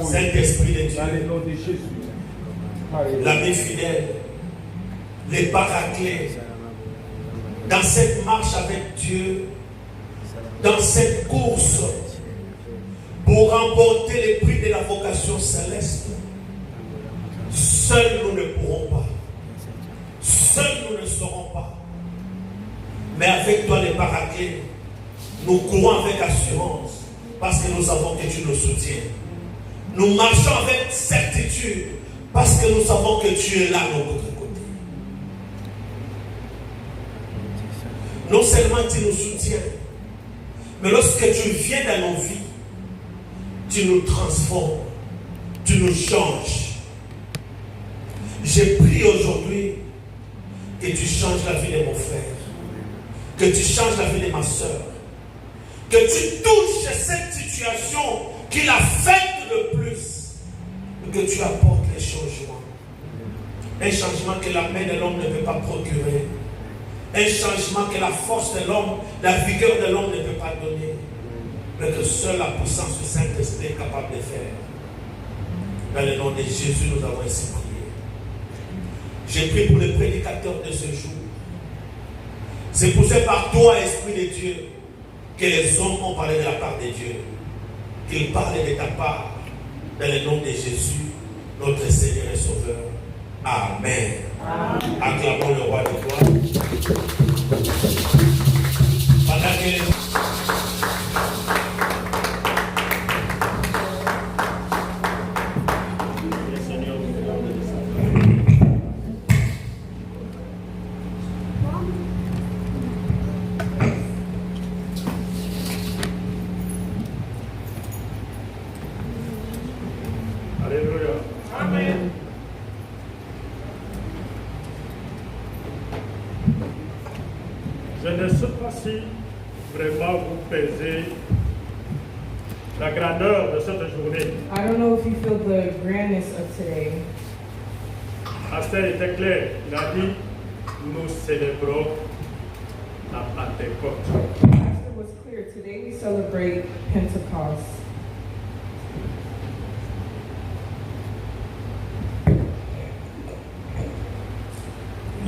Saint-Esprit de Dieu, l'ami fidèle, les paraclés, dans cette marche avec Dieu, dans cette course, pour remporter les prix de la vocation céleste, seuls nous ne pourrons pas. Seuls nous ne saurons pas. Mais avec toi, les paraclés, nous courons avec assurance parce que nous savons que tu nous soutiens. Nous marchons avec certitude parce que nous savons que tu es là de notre côté. Non seulement tu nous soutiens, mais lorsque tu viens dans nos vies, tu nous transformes, tu nous changes. J'ai prié aujourd'hui que tu changes la vie de mon frère, que tu changes la vie de ma soeur, que tu touches cette situation qui l'affecte le plus, et que tu apportes les changements. Un changement que la main de l'homme ne peut pas procurer, un changement que la force de l'homme, la vigueur de l'homme ne peut pas donner, mais que seule la puissance du Saint-Esprit est capable de faire. Dans le nom de Jésus, nous avons ainsi prié. J'ai prié pour les prédicateurs de ce jour. C'est poussé par toi, Esprit de Dieu, que les hommes ont parlé de la part de Dieu. Qu'ils parlent de ta part, dans le nom de Jésus, notre Seigneur et Sauveur. Amen. Amen. Acclamons le roi de gloire. Pendant que je ne sais pas si vraiment vous pesez la grandeur de cette journée. I don't know if you feel the grandness of today. Pasteur était clair, il a dit, nous célébrons la Pentecôte. Pastor was clear. Today we celebrate Pentecost.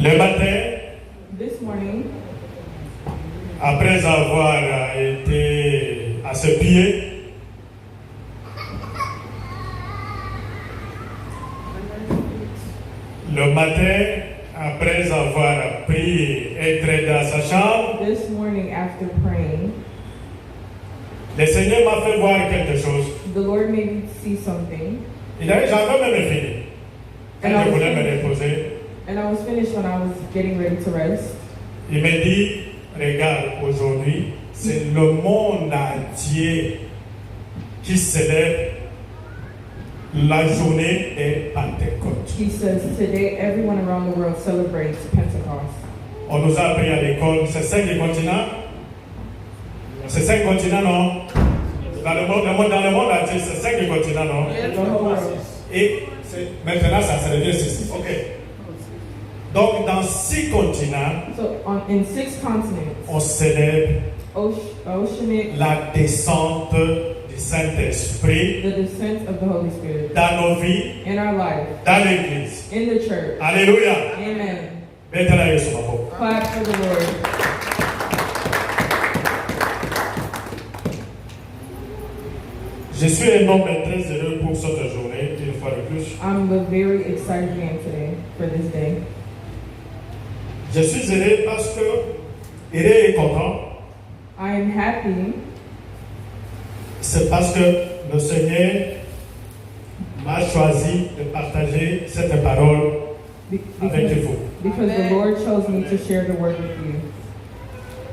Le matin, This morning, après avoir été à ses pieds, le matin, après avoir prié, être dans sa chambre, this morning after praying, le Seigneur m'a fait voir quelque chose. the Lord made me see something. J'avais même fini. Quand je voulais me reposer, And I was finished when I was getting ready to rest. il m'a dit, regarde, aujourd'hui, c'est le monde entier qui célèbre la journée des Pentecôtes. He says, today everyone around the world celebrates Pentecost. On nous a appris à l'école, c'est 5 continents. C'est 5 continents, non? Dans le monde entier, c'est 5 continents, non? The whole world. Et maintenant, ça se revient ceci. Ok. Donc, dans 6 continents, So in 6 continents, on célèbre oceanic, la descente du Saint-Esprit the descent of the Holy Spirit dans nos vies, in our life, dans l'Église. in the church. Alléluia. Amen. Mettez-la Yesu maboko. Clap for the Lord. Je suis un homme très heureux pour cette journée, une fois de plus. I'm a very excited man today for this day. Je suis heureux parce que heureux et content. I am happy C'est parce que le Seigneur m'a choisi de partager cette parole avec because vous. the Lord chose me to share the word with you.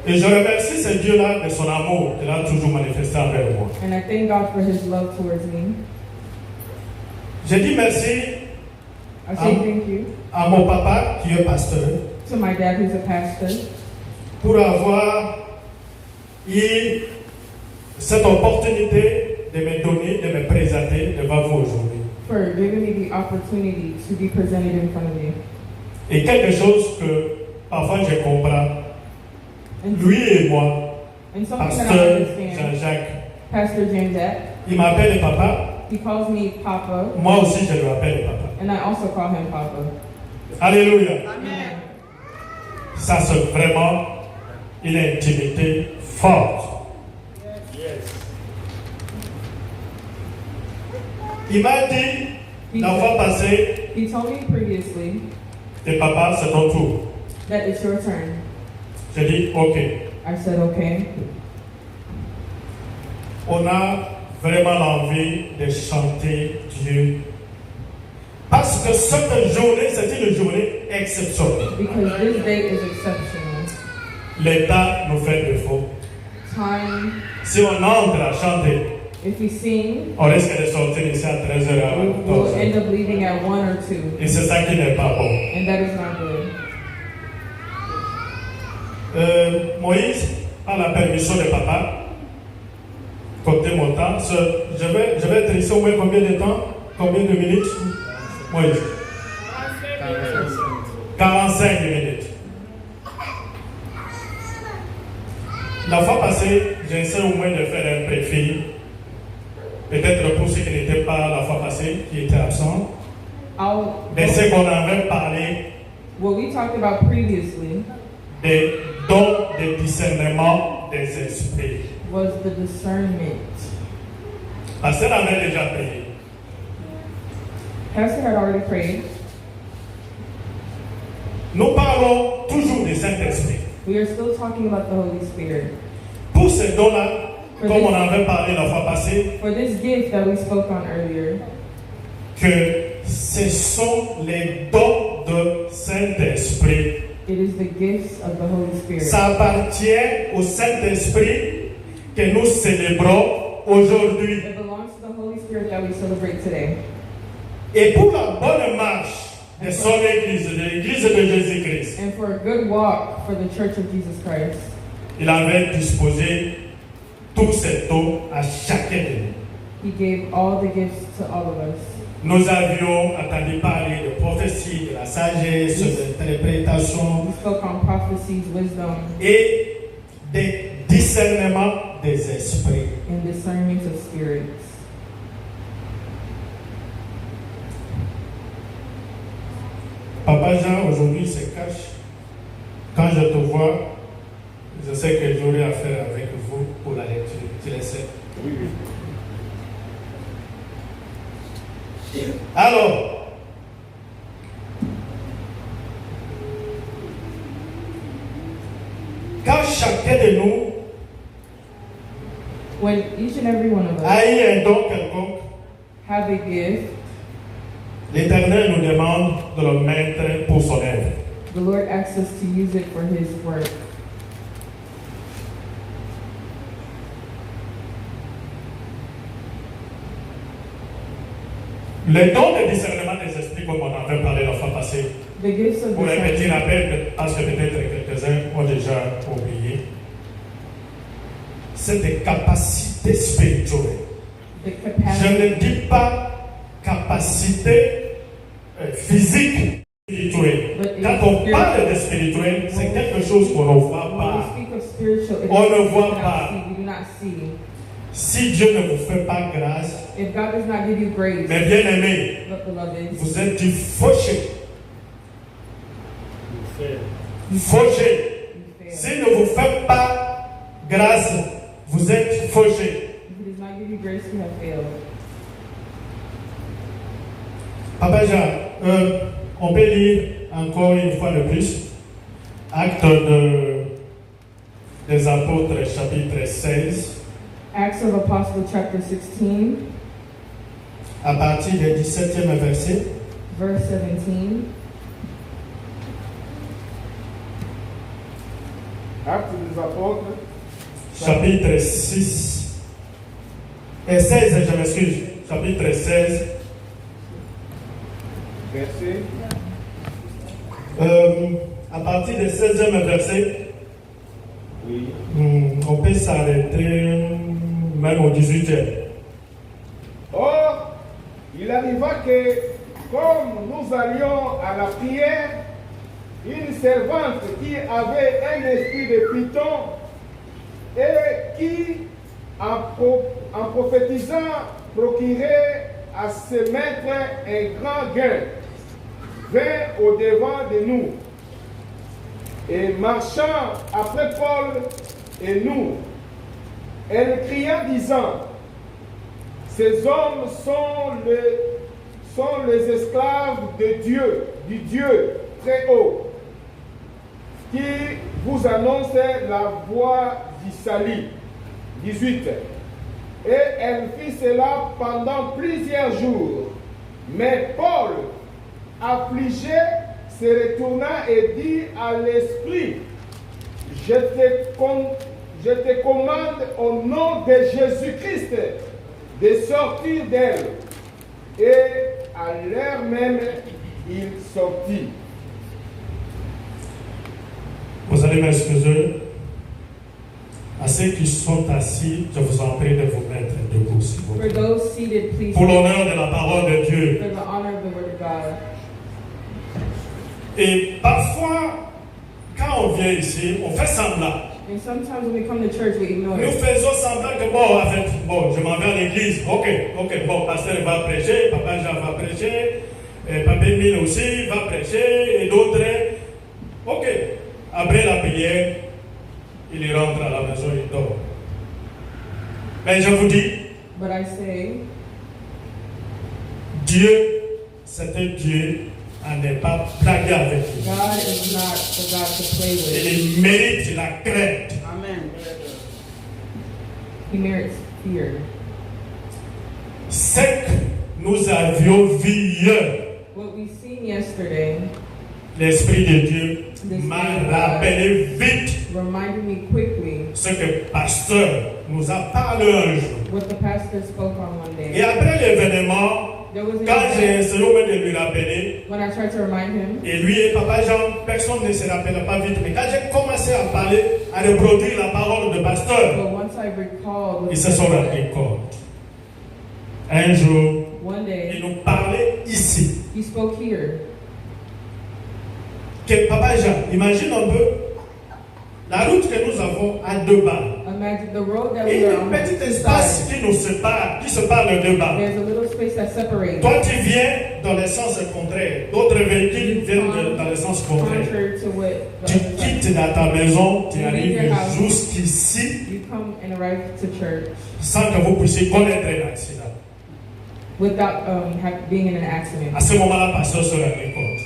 Et je remercie ce Dieu-là de son amour qu'il a toujours manifesté envers moi. And I thank God for his love towards me. Je dis merci I say thank you à mon papa qui est pasteur to my dad who's a pastor pour avoir eu cette opportunité de me donner, de me présenter devant vous aujourd'hui. for giving me the opportunity to be presented in front of you. Et quelque chose que parfois je comprends, And, lui et moi, and something that I pasteur understand, Jean-Jacques, Pastor James Jack, il m'appelle papa, he calls me Papa, moi aussi je lui appelle papa. and I also call him Papa. Alléluia. Amen. Ça c'est vraiment une intimité forte. Il m'a dit la fois passée, He told me previously et papa c'est ton tour. that it's your turn. J'ai dit ok. I said, okay. On a vraiment l'envie de chanter Dieu. Parce que cette journée, c'est une journée exceptionnelle. Because this day is exceptional. L'état nous fait défaut. Time, Si on entre à chanter, if we sing, on risque de sortir ici à 13h à we'll end 14h. up leaving at 1 or 2, Et c'est ça qui n'est pas bon. and that is not good. Moïse a la permission de papa. Comptez mon temps. Je vais être ici au moins combien de temps? Combien de minutes? Moïse. 45 minutes. La fois passée, j'ai essayé au moins de faire un préfet. Peut-être pour ceux qui n'étaient pas la fois passée, qui étaient absents. De ce qu'on avait parlé What we talked about previously des dons de discernement des esprits. was the discernment. Parce qu'elle avait déjà prié. Pastor had already prayed. Nous parlons toujours du Saint-Esprit. We are still talking about the Holy Spirit. Pour ces dons-là, comme on avait parlé la fois passée, For this gift that we spoke on earlier, que ce sont les dons de Saint-Esprit. it is the gifts of the Holy Spirit. Ça appartient au Saint-Esprit que nous célébrons aujourd'hui. It belongs to the Holy Spirit that we celebrate today. Et pour la bonne marche de son Église, de l'Église de Jésus-Christ, And for a good walk for the Church of Jesus Christ, il avait disposé tous ces dons à chacun de nous. He gave all the gifts to all of us. Nous avions entendu parler de prophétie, de la sagesse, de l'interprétation We spoke on prophecies, wisdom, et des discernements des esprits. and discernment of spirits. Papa Jean aujourd'hui se cache. Quand je te vois, je sais que j'aurai affaire avec vous pour la lecture. Tu le sais. Oui. Alors, quand chacun de nous When each and every one of us a eu un don quelconque, have a gift, L'Éternel nous demande de le mettre pour son œuvre. The Lord asks us to use it for His work. Le don de discernement des esprits, comme on avait parlé la fois passée, The gifts of pour un petit discernment. rappel, parce que peut-être quelques-uns ont déjà oublié, c'est des capacités spirituelles. The Je capacity. ne dis pas capacité physique spirituelle. Quand on parle de spirituel, c'est quelque chose qu'on ne voit When we pas. speak of spiritual, it On is ne something voit we cannot pas. see. We do not see. Si Dieu ne vous fait pas grâce, If God does not give you grace, mes bien-aimés, but beloved, vous êtes du fauché. you Fauché. fail. S'il ne vous fait pas grâce, vous êtes fauché. If He does not give you grace, you have failed. Papa Jean, on peut lire encore une fois de plus Actes des Apôtres, chapitre 16, Acts of Apostles, chapter 16, à partir du 17e verset. verse 17. Actes des Apôtres, Chapitre 6. Et 16, je m'excuse. Chapitre 16. verset À partir du 16e verset, oui. on peut s'arrêter même au 18e. Or, il arriva que, comme nous allions à la prière, une servante qui avait un esprit de python et qui, en prophétisant, procurait à ses maîtres un grand gain, vint au devant de nous. Et marchant après Paul et nous, elle cria disant, ces hommes sont les esclaves de Dieu, du Dieu très haut, qui vous annonce la voie du salut. 18. Et elle fit cela pendant plusieurs jours. Mais Paul, affligé, se retourna et dit à l'esprit, je te commande au nom de Jésus-Christ de sortir d'elle. Et à l'heure même, il sortit. Vous allez m'excuser. À ceux qui sont assis, je vous en prie de vous mettre debout, s'il vous For plaît. those seated, please, Pour l'honneur de la parole de Dieu. for the honor of the Word of God. Et parfois, quand on vient ici, on fait semblant. And sometimes when we come to church, we ignore Nous it. faisons semblant que bon, en fait, bon, je m'en vais à l'église. Ok, bon, pasteur va prêcher, papa Jean va prêcher, et papa Mine aussi va prêcher, et d'autres. Ok, après la prière, il rentre à la maison, il dort. Mais je vous dis, But I say, Dieu, c'est un Dieu à ne pas blaguer avec lui. God is not the God to play with. Il mérite la crainte. Amen. He merits fear. Ce que nous avions vu hier, What we seen yesterday l'Esprit de Dieu m'a rappelé vite reminded me quickly ce que le pasteur nous a parlé un jour. what the pastor spoke on one Et day. après l'événement, There was an quand j'ai event essayé au moins de lui rappeler, when I tried to remind him, et lui et papa Jean, personne ne se rappelle pas vite, mais quand j'ai commencé à parler, à reproduire la parole de pasteur, but once I recalled what ils he se sont rendus said, compte. Un jour, one il day nous parlait ici. he spoke here. Que papa Jean, imagine un peu la route que nous avons à deux barres. Imagine the road that Et we are un on. petit Two espace sides. qui nous sépare, qui sépare les deux barres. There's a little space that separates. Toi, tu viens dans le sens contraire. D'autres véhicules viennent dans le sens contraire. Contrary to what the Tu other side. quittes dans ta maison, tu You leave arrives your house. jusqu'ici You come and arrive to church sans que vous puissiez connaître un accident. without being in an accident. À ce moment-là, pasteur se rendait compte.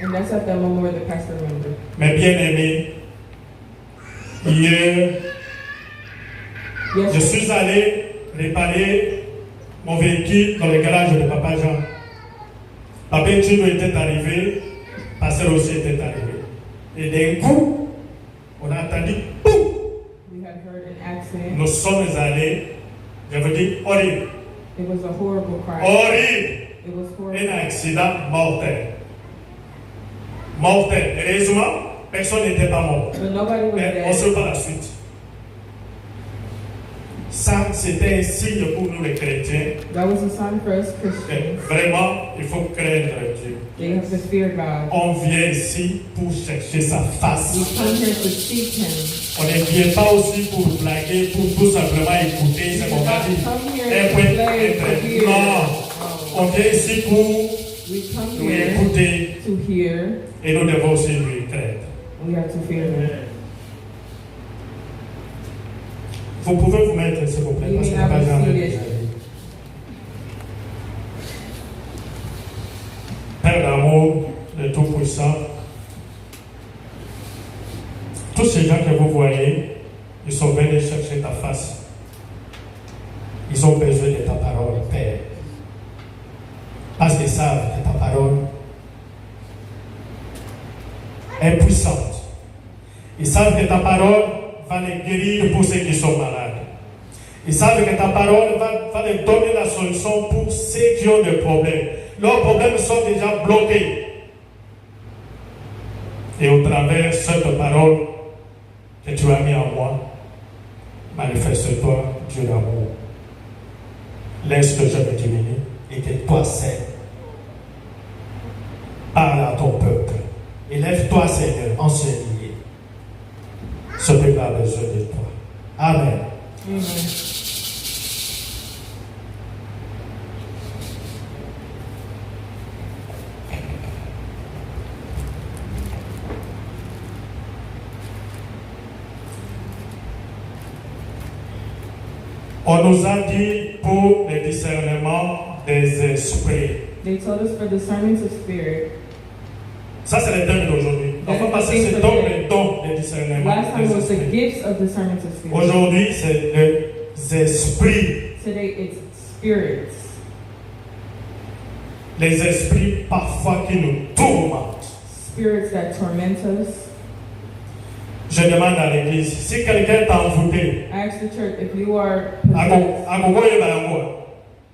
And that's at that moment where the pastor remembered. Mais bien aimé, hier, je Yes, suis allé réparer mon véhicule dans le garage de papa Jean. Pape Chino était arrivé, Pasteur aussi était arrivé. Et d'un coup, on a entendu boum! We had heard an accident. Nous sommes allés, je veux dire, horrible. It was a horrible crash. Horrible! It was Un horrible. accident mortel. Mortel. Heureusement, personne n'était pas mort. But nobody was Mais on dead. se voit la suite. Ça, c'était un signe pour nous les chrétiens. That was a sign for us Et Christians. vraiment, il faut craindre Dieu. They have to fear God. On vient ici pour chercher sa We face. come here to seek Him. On ne vient pas aussi pour blaguer, pour tout simplement écouter ce qu'on va We dire. come here Un to point play, to être. hear. Non, on vient ici pour We come nous here écouter to hear. et nous devons aussi lui craindre. We have to fear Him. Vous pouvez vous mettre, s'il vous plaît, parce que pas jamais. Père d'amour, le Tout-Puissant, tous ces gens que vous voyez, ils sont venus chercher ta face. Ils ont besoin de ta parole, Père. Parce qu'ils savent que ta parole est puissante. Ils savent que ta parole va les guérir pour ceux qui sont malades. Ils savent que ta parole va les donner la solution pour ceux qui ont des problèmes. Leurs problèmes sont déjà bloqués. Et au travers de cette parole que tu as mis en moi, manifeste-toi, Dieu d'amour. Laisse que je me diminue et que toi seul parle à ton peuple. Élève-toi, Seigneur, enseigne. Ce peuple a besoin de toi. Amen. Amen. On nous a dit pour le discernement des esprits. They told us for discernment of spirit. Ça, c'est le thème d'aujourd'hui. On va passer ce temps, le don de discernement Last time des was the esprits. gifts of discernment of spirit. Aujourd'hui, c'est les esprits. Today it's spirits. Les esprits parfois qui nous tourmentent. Spirits that torment us. Je demande à l'église, si quelqu'un t'a envoûté, I asked the church if you are possessed,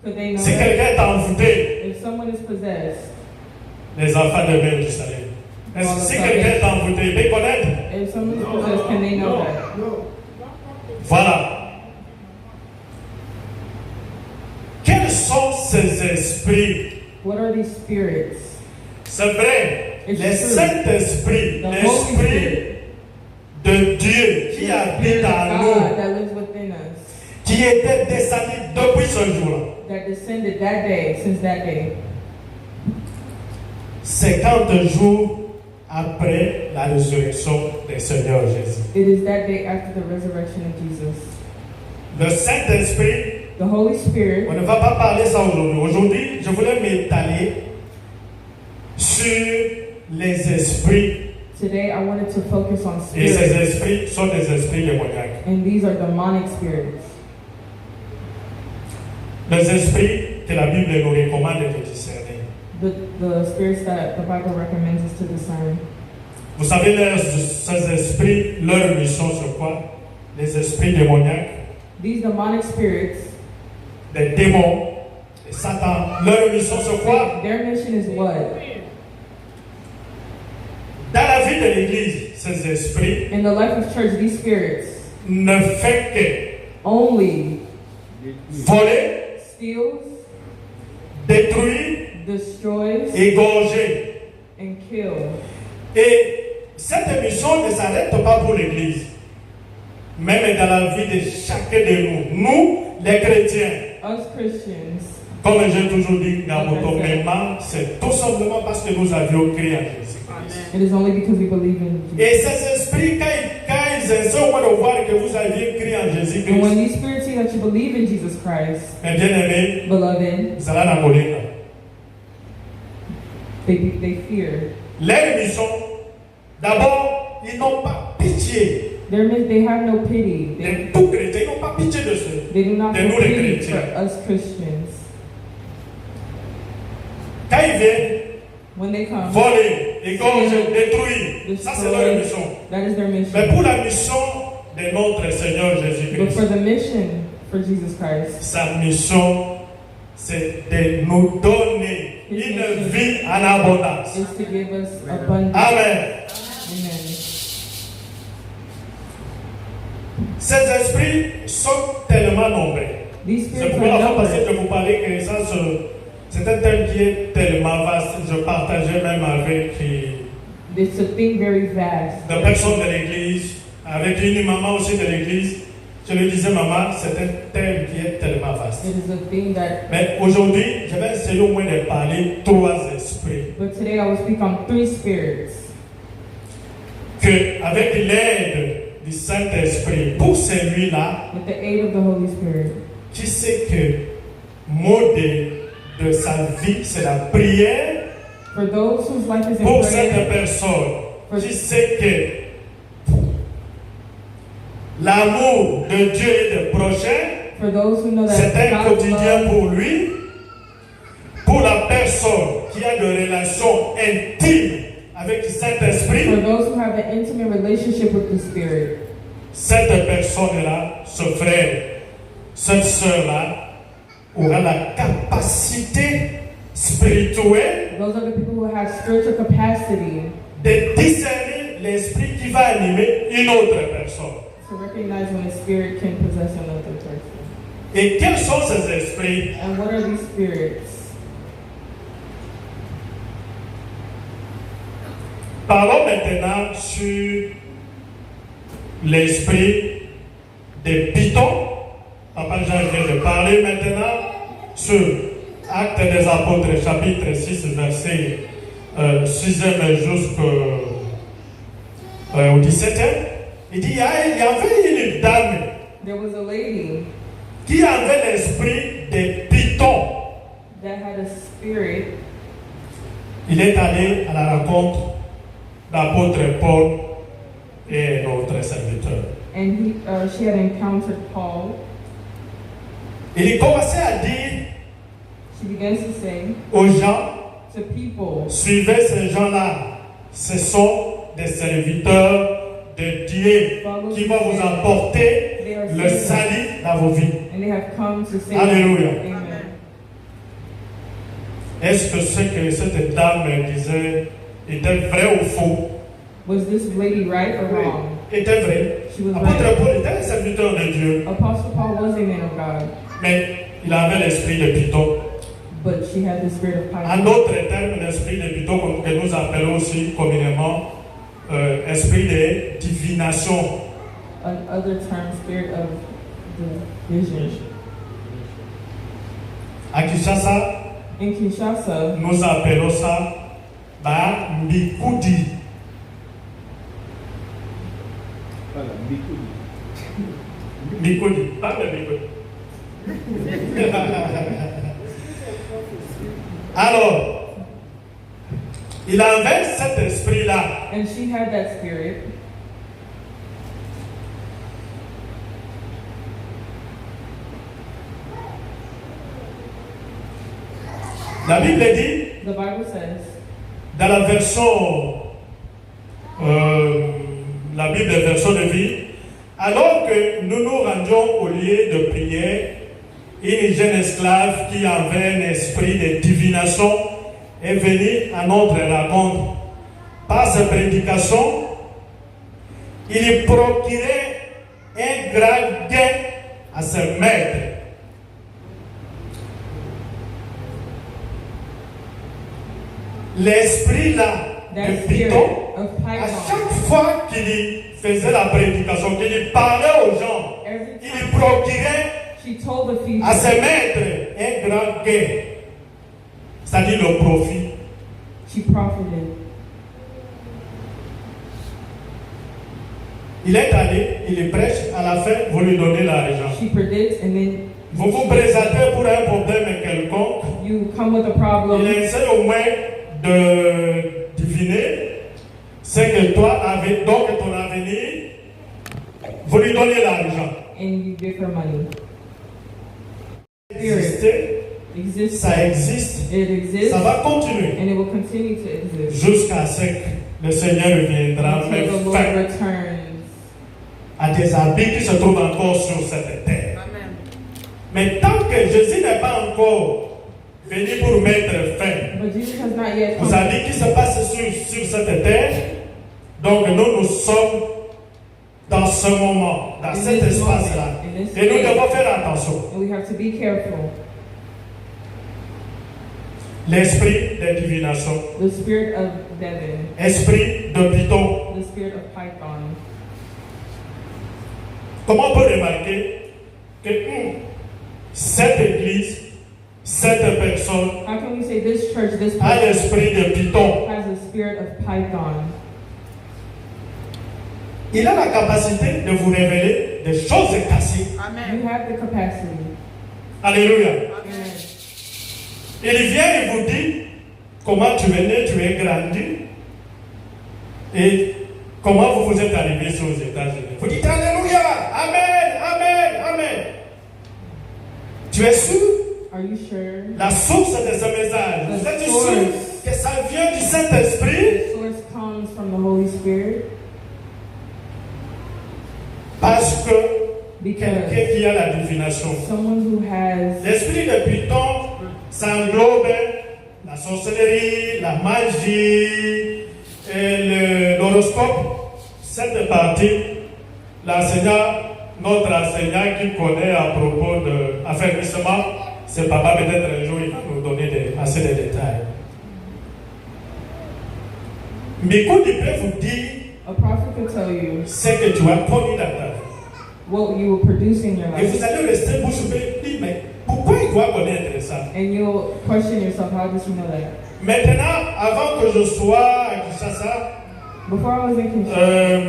could they know si that? quelqu'un t'a envoûté, If someone is possessed, les enfants de Dieu du salut. Si quelqu'un t'a envoûté, il peut connaître. if someone is possessed, can they know that? Voilà. Quels sont ces esprits? What are these spirits? C'est vrai, It's les true. Saint-Esprit, The Holy l'Esprit Spirit. de Dieu qui The habite Spirit of en God nous, that lives within us, qui était descendu depuis ce jour-là. that descended that day, since that day. 50 jours après la résurrection du Seigneur Jésus. It is that day after the resurrection of Jesus. Le Saint-Esprit, The Holy Spirit, on ne va pas parler ça aujourd'hui. Aujourd'hui, je voulais m'étaler sur les esprits. today I wanted to focus on Et ces spirits, esprits sont des esprits démoniaques. and these are demonic spirits. Les esprits que la Bible nous recommande de discerner. The spirits that the Bible recommends us to discern. Vous savez, ces esprits, leur mission c'est quoi? Les esprits démoniaques, These demonic spirits, les démons, et Satan, leur mission c'est quoi? their mission is what? Dans la vie de l'Église, ces esprits In the life of church, these spirits ne font only que voler, steals, détruire, destroys, égorger. and kill. Et cette mission ne s'arrête pas pour l'Église. Même dans la vie de chacun de nous, nous les chrétiens, Us Christians, comme j'ai toujours dit, Gamotomema, c'est tout simplement parce que nous avions créé en Jésus. it is only because we believe in Jesus. Et ces esprits, quand ils essaient de voir que vous aviez créé en And when Jésus-Christ, these spirits see that you believe in Jesus Christ, mes bien-aimés, beloved, ça va dans le they fear. leur mission, d'abord, ils n'ont pas pitié They have no pity. de tout chrétien, ils n'ont pas pitié de ceux. They do not De have nous, les pity chrétiens. for us Christians. Quand ils viennent, when they come, voler, égorger, détruire, ça c'est leur mission. That is their mission. Mais pour la mission de notre Seigneur But Jésus-Christ, for the mission for Jesus Christ, sa mission, c'est de nous donner une vie en abondance. is to give us abundance. Amen. Amen. Ces esprits sont tellement nombreux. These C'est spirits pourquoi la are fois passée numbered. que vous parlez que ça, c'est un thème qui est tellement vaste. Je partageais même avec It's a thing very vast. des personnes de l'église, avec une maman aussi de l'église. Je lui disais, maman, c'est un thème qui est tellement vaste. It is a thing that. Mais aujourd'hui, je vais essayer au moins de parler 3 esprits. But today I will speak on 3 spirits. Que avec l'aide du Saint-Esprit, pour celui-là, With the aid of the Holy Spirit, qui sait que modèle de sa vie, c'est la prière. for those whose life is in Pour cette prayer, personne qui sait que l'amour de Dieu et de prochain, for those who know c'est that un God's quotidien love, pour lui. Pour la personne qui a des relations intimes avec le for Saint-Esprit, those who have an intimate relationship with the Spirit, cette personne-là, ce frère, cette sœur-là, aura la capacité spirituelle those are the people who have spiritual capacity de discerner l'esprit qui va animer une autre personne. to recognize when a spirit can possess another person. Et quels sont ces esprits? And what are these spirits? Parlons maintenant sur l'esprit de Python. Papa Jean vient de parler maintenant sur Actes des Apôtres, chapitre 6, verset 6e jusqu'au 17e. Il dit, il y avait une dame There was a lady qui avait l'esprit de Python. that had a spirit. Il est allé à la rencontre d'apôtre Paul et notre serviteur. And she had encountered Paul. Il commençait à dire She begins to say aux gens, to people, suivez ces gens-là. Ce sont des serviteurs de Dieu qui vont vous apporter le salut dans vos vies. and they have come to say, Alléluia. Amen. Est-ce que ce que cette dame disait était vrai ou faux? Was this lady right or wrong? Était vrai. She was Apôtre right. Paul était un serviteur de Dieu, Apostle Paul was a man of God, mais il avait l'esprit de Python. but she had the spirit of En Python. d'autres termes, l'esprit de Python, que nous appelons aussi communément esprit de divination. Another term, spirit of the vision. À Kinshasa, In Kinshasa, nous appelons ça Mbikudi. Voilà, Bikoudi. Mbikudi, pas de Mbikudi. Alors, il avait cet esprit-là. and she had that spirit. La Bible dit, The Bible says, dans la version, la Bible version de vie, alors que nous nous rendions au lieu de prière, une jeune esclave qui avait un esprit de divination est venue à notre rencontre. Par sa prédication, il procurait un grand gain à ses maîtres. L'esprit là that de spirit Python, of à Python, chaque fois qu'il faisait la prédication, qu'il parlait aux gens, every il time procurait she told the people, à ses maîtres un grand gain, c'est-à-dire le profit. she profited. Il est allé, il prêche, à la fin, vous lui donnez l'argent. She predicts, and then Vous vous présentez pour un problème quelconque, you come with a il problem. essaie au moins de deviner ce que toi, donc ton avenir, vous lui donnez l'argent. And you give her money. Exister Ça existe. It exists. Ça va continuer. And it will continue to exist. Jusqu'à ce que le Seigneur reviendra Until the Lord fin returns. à des habits qui se trouvent encore sur cette terre. Amen. Mais tant que Jésus n'est pas encore venu pour mettre fin But Jesus has not yet aux come. habits qui se passent sur cette terre, donc nous sommes dans ce moment, dans cet espace-là. Et nous devons faire attention. And we have to be careful. L'esprit de divination, The spirit of Devin, esprit de Python. the spirit of Python. Comment on peut remarquer que cette église, cette personne How can we say this church, this a person l'esprit de Python? has a spirit of Python? Il a la capacité de vous révéler des choses cachées. Amen. You have the capacity. Alléluia. Amen. Il vient et vous dit comment tu es né, tu es grandi et comment vous êtes arrivé aux États-Unis. Vous dites Alléluia, Amen, Amen, Amen. Tu es sûr? Are you sure? La source de ce message, vous êtes sûr que ça vient du Saint-Esprit? The source comes from the Holy Spirit. Parce que Because quelqu'un qui a la divination. someone who has L'esprit de Python, ça englobe la sorcellerie, la magie et l'horoscope. Cette partie, notre enseignant qui connaît à propos de affermissement, c'est papa, peut-être un jour il va nous donner assez de détails. Mais quand il peut vous dire a prophet could tell you ce que tu as produit dans ta vie. what you will produce in your Et vous life. allez rester bouche bée, dire, mais pourquoi il doit connaître ça? And you'll question yourself, how does he know that? Maintenant, avant que je sois à Kinshasa, Before I was in Kinshasa,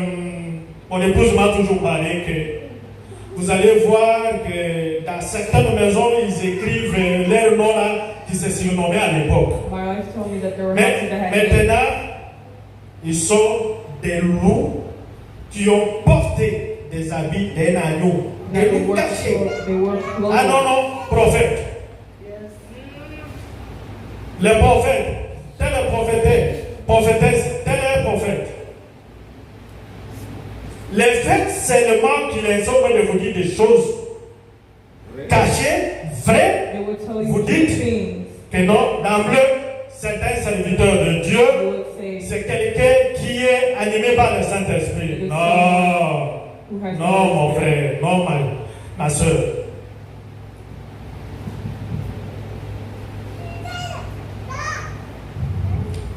mon épouse m'a toujours parlé que vous allez voir que dans certaines maisons, ils écrivent leur nom là qui se surnommaient à l'époque. my wife told me that there were Mais houses that had names. maintenant, ils sont des loups qui ont porté des habits d'un agneau. That Des they loups were cachés. clothed. Ah non, non, prophète. Le prophète, tel est prophétesse, tel est prophète. Le fait seulement qu'ils les ont de vous dire des choses cachées, vraies, They would tell vous you dites things. que non, d'emblée, c'est un serviteur de Dieu, They would say, c'est quelqu'un qui est animé par le Saint-Esprit. Non, who has non, the mon Holy Spirit. frère, non, ma soeur.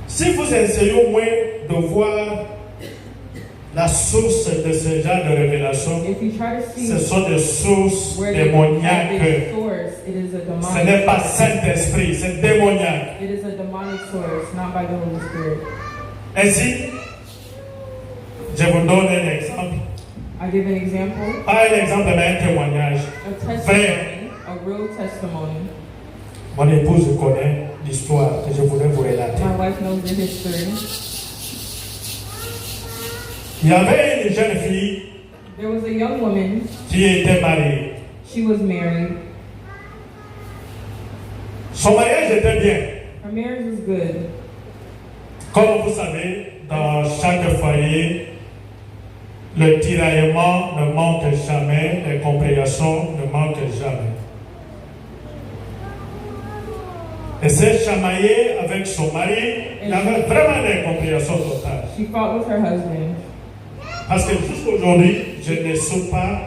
Si vous essayez au moins de voir la source de ce genre de révélation, If you try to see ce sont des sources where they have démoniaques. its source, it is a Ce n'est demonic. pas Saint-Esprit, c'est démoniaque. It is a demonic source, not by the Holy Spirit. Ainsi, je vous donne un exemple. I give an example. Pas un exemple, mais un témoignage. A testimony, a real testimony. Mon épouse connaît l'histoire que je voulais vous relater. My wife knows the history. Il y avait une jeune fille There was a young woman. qui était mariée. She was married. Son mariage était bien. Her marriage was good. Comme vous savez, dans chaque foyer, le tiraillement ne manque jamais, les compréhensions ne manquent jamais. Elle s'est chamaillée avec son mari, il y avait vraiment une incompréhension totale. She fought with her husband. Parce que jusqu'aujourd'hui, je ne sais pas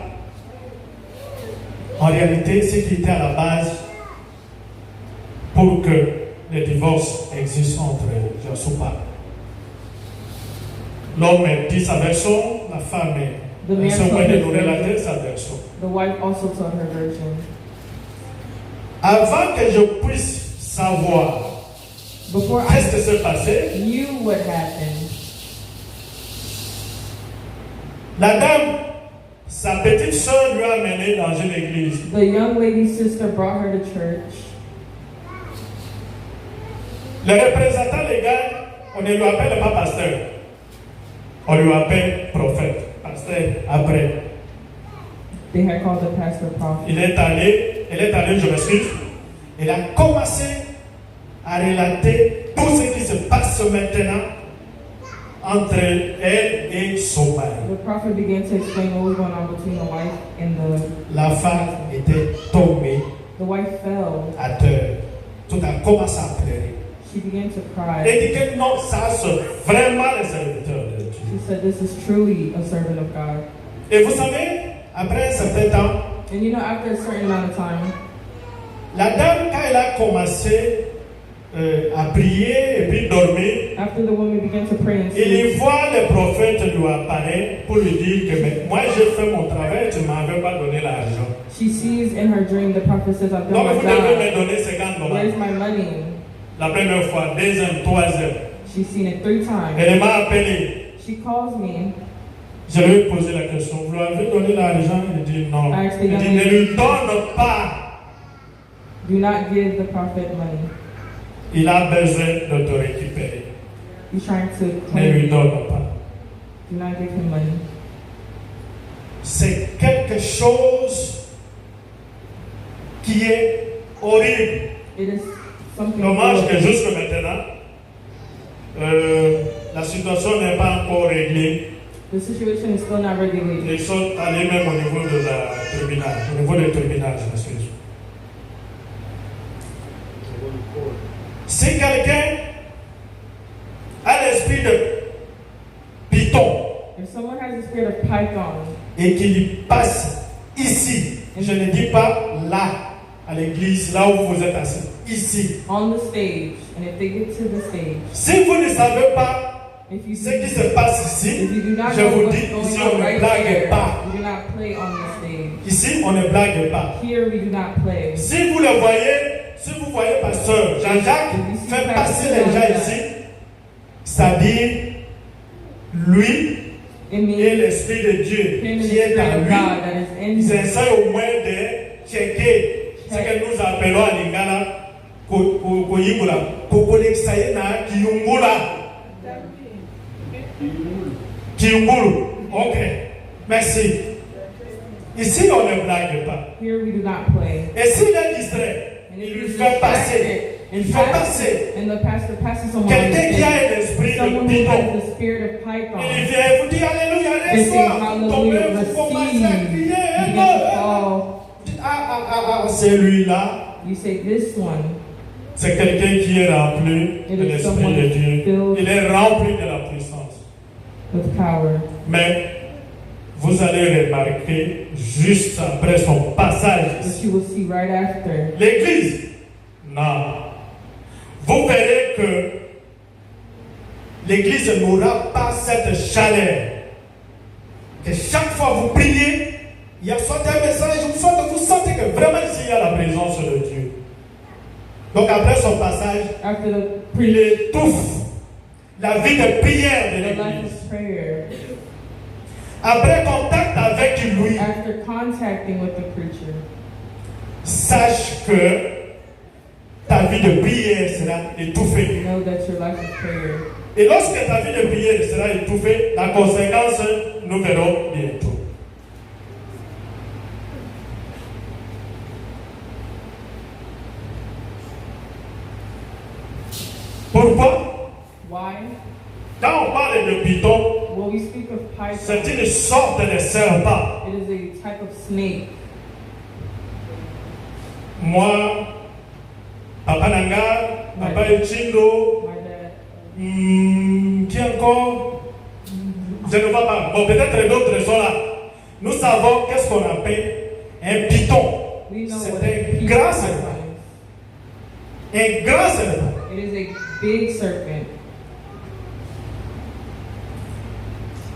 en réalité ce qui était à la base pour que le divorce existe entre eux. Je ne sais pas. L'homme dit sa version, la femme The man est told de his nous relater version. sa version. The wife also told her version. Avant que je puisse savoir Before qu'est-ce qui I s'est passé, knew what happened, la dame, sa petite soeur lui a amené dans une église. the young lady's sister brought her to church. Le représentant légal, on ne lui appelle pas pasteur. On lui appelle prophète. Pasteur après. They had called the pastor prophet. Elle est allée, je m'excuse. Il a commencé à relater tout ce qui se passe maintenant entre elle et son mari. The prophet began to explain what was going on between the wife and La femme était tombée the wife fell. à terre. Tout a commencé à pleurer. She began to cry. Et dit que non, ça c'est vraiment le serviteur de Dieu. She said, "This is truly a servant of God." Et vous savez, après un certain temps, And you know, after a certain amount of time, la dame, quand elle a commencé à prier et puis dormir, after the woman began to pray and il sleep, y voit le prophète lui apparaître pour lui dire que mais moi j'ai fait mon travail, tu ne m'avais pas donné l'argent. she sees in her dream the prophet says, "I've done Donc my vous devez me job. donner 50 dollars. Where's my money?" La première fois, deuxième, troisième. She's seen it 3 times. Elle m'a appelé. She calls me. Je lui ai posé la question, vous lui avez donné l'argent? Il dit non. Il dit ne lui donne pas. Do not give the prophet money. Il a besoin de te récupérer. He's trying to Ne lui claim. donne pas. Do not give him money. C'est quelque chose qui est horrible. It is something. Dommage que jusque maintenant, la situation n'est pas encore réglée. The situation is still not regulated. Ils sont allés même au niveau de la tribunal, au niveau des tribunaux, je m'excuse. Si quelqu'un a l'esprit de python If someone has the spirit of python et qu'il passe ici, je ne dis pas là, à l'église, là où vous êtes assis, ici. on the stage, and if they get to the stage, Si vous ne savez pas if you ce qui se passe ici, if you do not je know vous what's dis, going ici on on ne right blague there, pas. you do not play on the stage. Ici, on ne blague pas. Here we do not play. Si vous le voyez, si vous voyez pasteur Jean-Jacques faire passer les gens ici, c'est-à-dire lui It et means l'Esprit de Dieu him and the qui est spirit en of lui, God that is in ils him. essayent au moins de checker ce que nous appelons à Lingala Koyimula, Kokoleksaye na Kiyungula. Kiyungulu. Ok. Merci. Ici, on ne blague pas. Here we do not play. Et s'il est distrait, And il if lui he's fait passer. distracted, Il fait passer. and the pastor passes someone on the Quelqu'un qui a stage, un esprit de someone who python. has the spirit of Il python, vient vous dit Alléluia, they say laisse-moi. Vous tombez, hallelujah, vous commencez receive, à you crier. begin to fall. Celui-là, You say, this one, c'est quelqu'un qui est rempli de l'Esprit de Dieu. Il est rempli de la puissance. with power. Mais vous allez remarquer, juste après son passage But ici, you will see right after, l'Église, non. Vous verrez que l'Église n'aura pas cette chaleur. Que chaque fois vous priez, il y a soit un message, soit vous sentez que vraiment ici il y a la présence de Dieu. Donc après son passage, after il étouffe la vie de prière de the life l'Église. of prayer, Après contact avec lui, after contacting with the preacher, sache que ta vie de prière sera étouffée. know that your life of prayer. Et lorsque ta vie de prière sera étouffée, la conséquence, nous verrons bientôt. Pourquoi? Why? Quand on parle de python, When we speak of c'est python, une sorte de serpent. it is a type of snake. Moi, Papa Nanga, Papa Echindo, My dad, qui encore? Je ne vois pas. Bon, peut-être d'autres sont là. Nous savons qu'est-ce qu'on appelle un python. we know C'est what a un python grand is. serpent. Un grand serpent. It is a big serpent.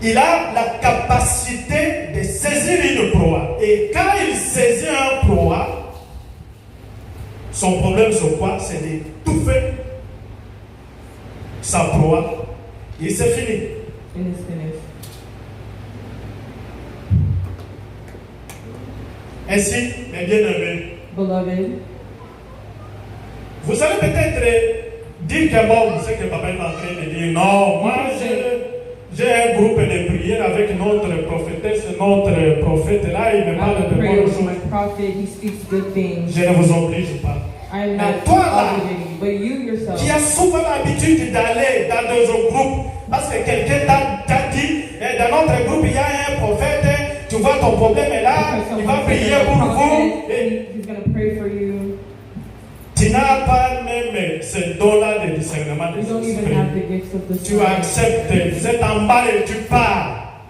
Il a la capacité de saisir une proie. Et quand il saisit un proie, son problème c'est quoi? C'est d'étouffer sa proie. Et c'est fini. It is finished. Ainsi, mes bien-aimés, Beloved, vous allez peut-être dire que bon, c'est que papa est en train de dire non, moi j'ai un groupe de prière avec notre prophétesse, notre prophète là, il me I parle have de prayer bonnes with my choses. prophet. He speaks good things. Je ne vous oblige pas. I am Mais not toi là, obligating you, but you yourself. qui as souvent l'habitude d'aller dans un groupe, parce que quelqu'un t'a dit, dans notre groupe, il y a un prophète, tu vois ton problème est là, il va prier pour vous. He's going to pray for you. Tu n'as pas même ce don-là de discernement You des don't even have the esprits. gifts of the Tu Spirit. acceptes, vous êtes en bas et tu pars.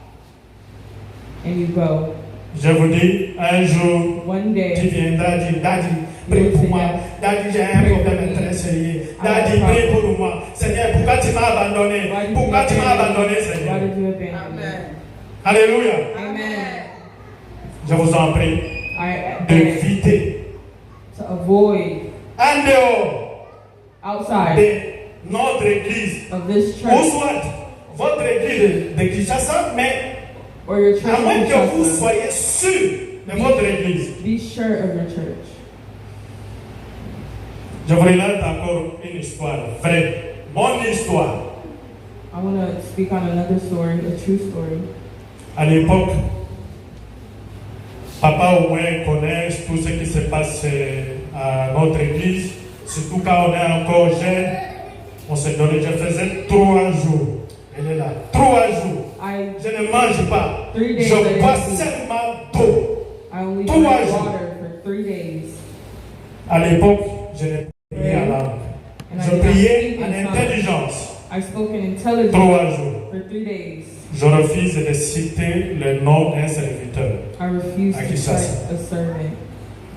And you go. Je vous dis, un jour, One tu day, viendras dire, Daddy, prie pour moi. Daddy, j'ai un problème très sérieux. Daddy, prie pour moi. Seigneur, pourquoi tu m'as abandonné? Pourquoi tu m'as abandonné, why Seigneur? did you abandon me? Alléluia. Amen. Je vous en prie I beg d'éviter to avoid en dehors outside de notre église, of this ou church soit votre église de Kinshasa, mais or your church à moins in que vous Kinshasa. soyez sûr de votre église. Be sure of your church. Je vous relate encore une histoire vraie, mon histoire. I want to speak on another story, a true story. À l'époque, papa au moins connaît tout ce qui se passe à notre église, surtout quand on est encore jeune. On s'est donné, je faisais 3 jours. Elle est là, 3 jours. Je ne mange pas. 3 days Je bois seulement d'eau. I only 3 drank jours. water for 3 days. À l'époque, je ne priais à langue. And I Je did not priais speak en in tongues. intelligence. I spoke in intelligence 3 jours. for 3 days. Je refuse de citer le nom d'un serviteur. I refused À to Kinshasa. cite a servant.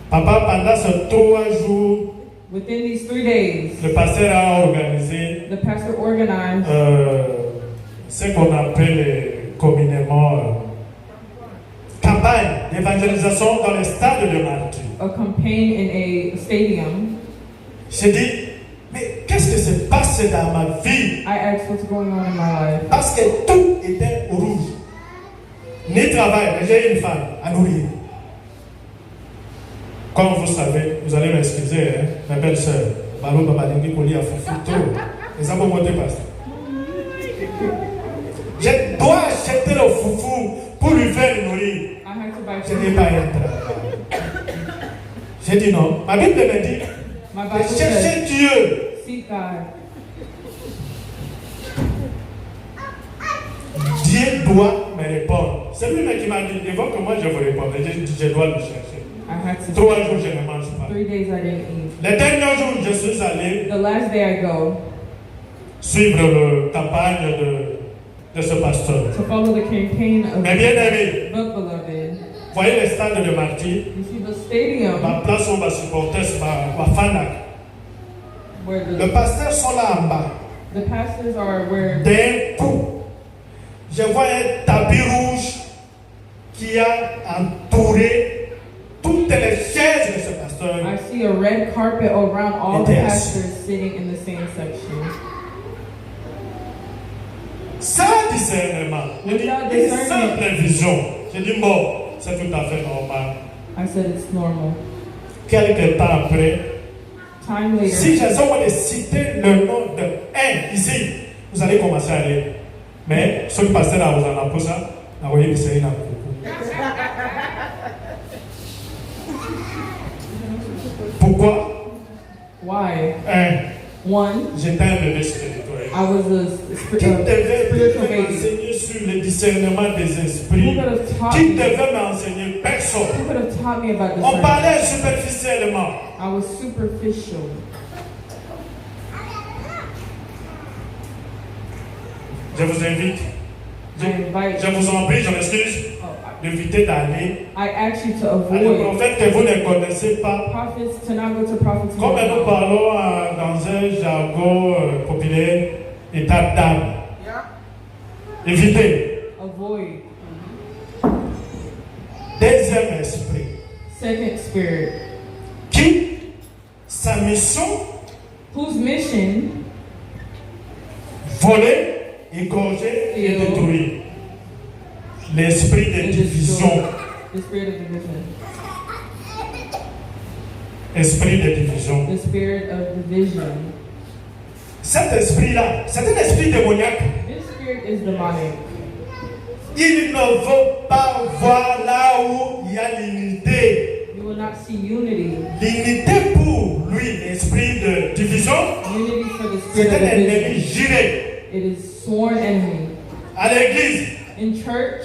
Papa, pendant ces 3 jours, Within these 3 days, le pasteur a organisé the pastor organized ce qu'on appelle communément campagne d'évangélisation dans le stade de Martyr. a campaign in a stadium. J'ai dit, mais qu'est-ce qui se passe dans ma vie? I asked what's going on in my life. Parce que tout était rouge. Ni travail, mais j'ai une femme à nourrir. Comme vous savez, vous allez m'excuser, hein, ma belle soeur, Balo Babalingi Koli a foufou trop. Les hommes vont passer. Je dois acheter le foufou pour lui faire nourrir. I had to buy Je n'ai pas un travail. J'ai dit non. Ma Bible me dit My de Bible chercher says, Dieu. seek God. Dieu doit me répondre. C'est lui qui m'a dit, devant que moi je vous réponds, je dois le chercher. I had to. 3 jours, je ne mange pas. 3 days I didn't eat. Le dernier jour, je suis allé The last day I go suivre la campagne de ce pasteur. to follow the campaign of Mais bien aimé, the beloved. voyez le stade de Martyr, You see the stadium la place où on va supporter, c'est ma Fanac. where Le pasteur sont là en bas. the pastors are, where D'un coup, je vois un tapis rouge qui a entouré toutes les chaises de ce pasteur. I see a red carpet around all the Yes. pastors sitting in the same section. Sans discernement, je dis Without une discernment. simple vision. Je dis bon, c'est tout à fait normal. I said it's normal. Quelque temps après, Time later, si j'ai besoin de citer le nom de un ici, vous allez commencer à lire. Mais ce qui passe là, vous en avez ça, vous voyez que c'est une Pourquoi? why? One, J'étais un bébé spirituel. I was a Qui devait spiritual baby. m'enseigner sur le discernement des Who esprits? could have taught Qui me? devait m'enseigner? Personne. Who could have taught me about On discernment? parlait superficiellement. I was superficial. Je vous invite, I invite je vous en prie, je m'excuse, oh, d'éviter d'aller I ask you to à des avoid prophètes que vous ne connaissez pas. prophets, to not go to prophets. who Comme don't nous know. parlons dans un jargon populaire, état d'âme. Évitez. Avoid. Deuxième esprit. Second spirit, Qui, sa mission, whose mission voler, égorger et Kill. détruire. L'esprit de is division. the spirit of division. Esprit de division. The spirit of division. Cet esprit-là, c'est un esprit démoniaque. This spirit is demonic. Il ne veut pas voir là où il y a l'unité. You will not see unity. L'unité pour lui l'esprit de division, Unity for the c'est spirit un of ennemi division. juré. It is sworn enemy. À l'église, In church,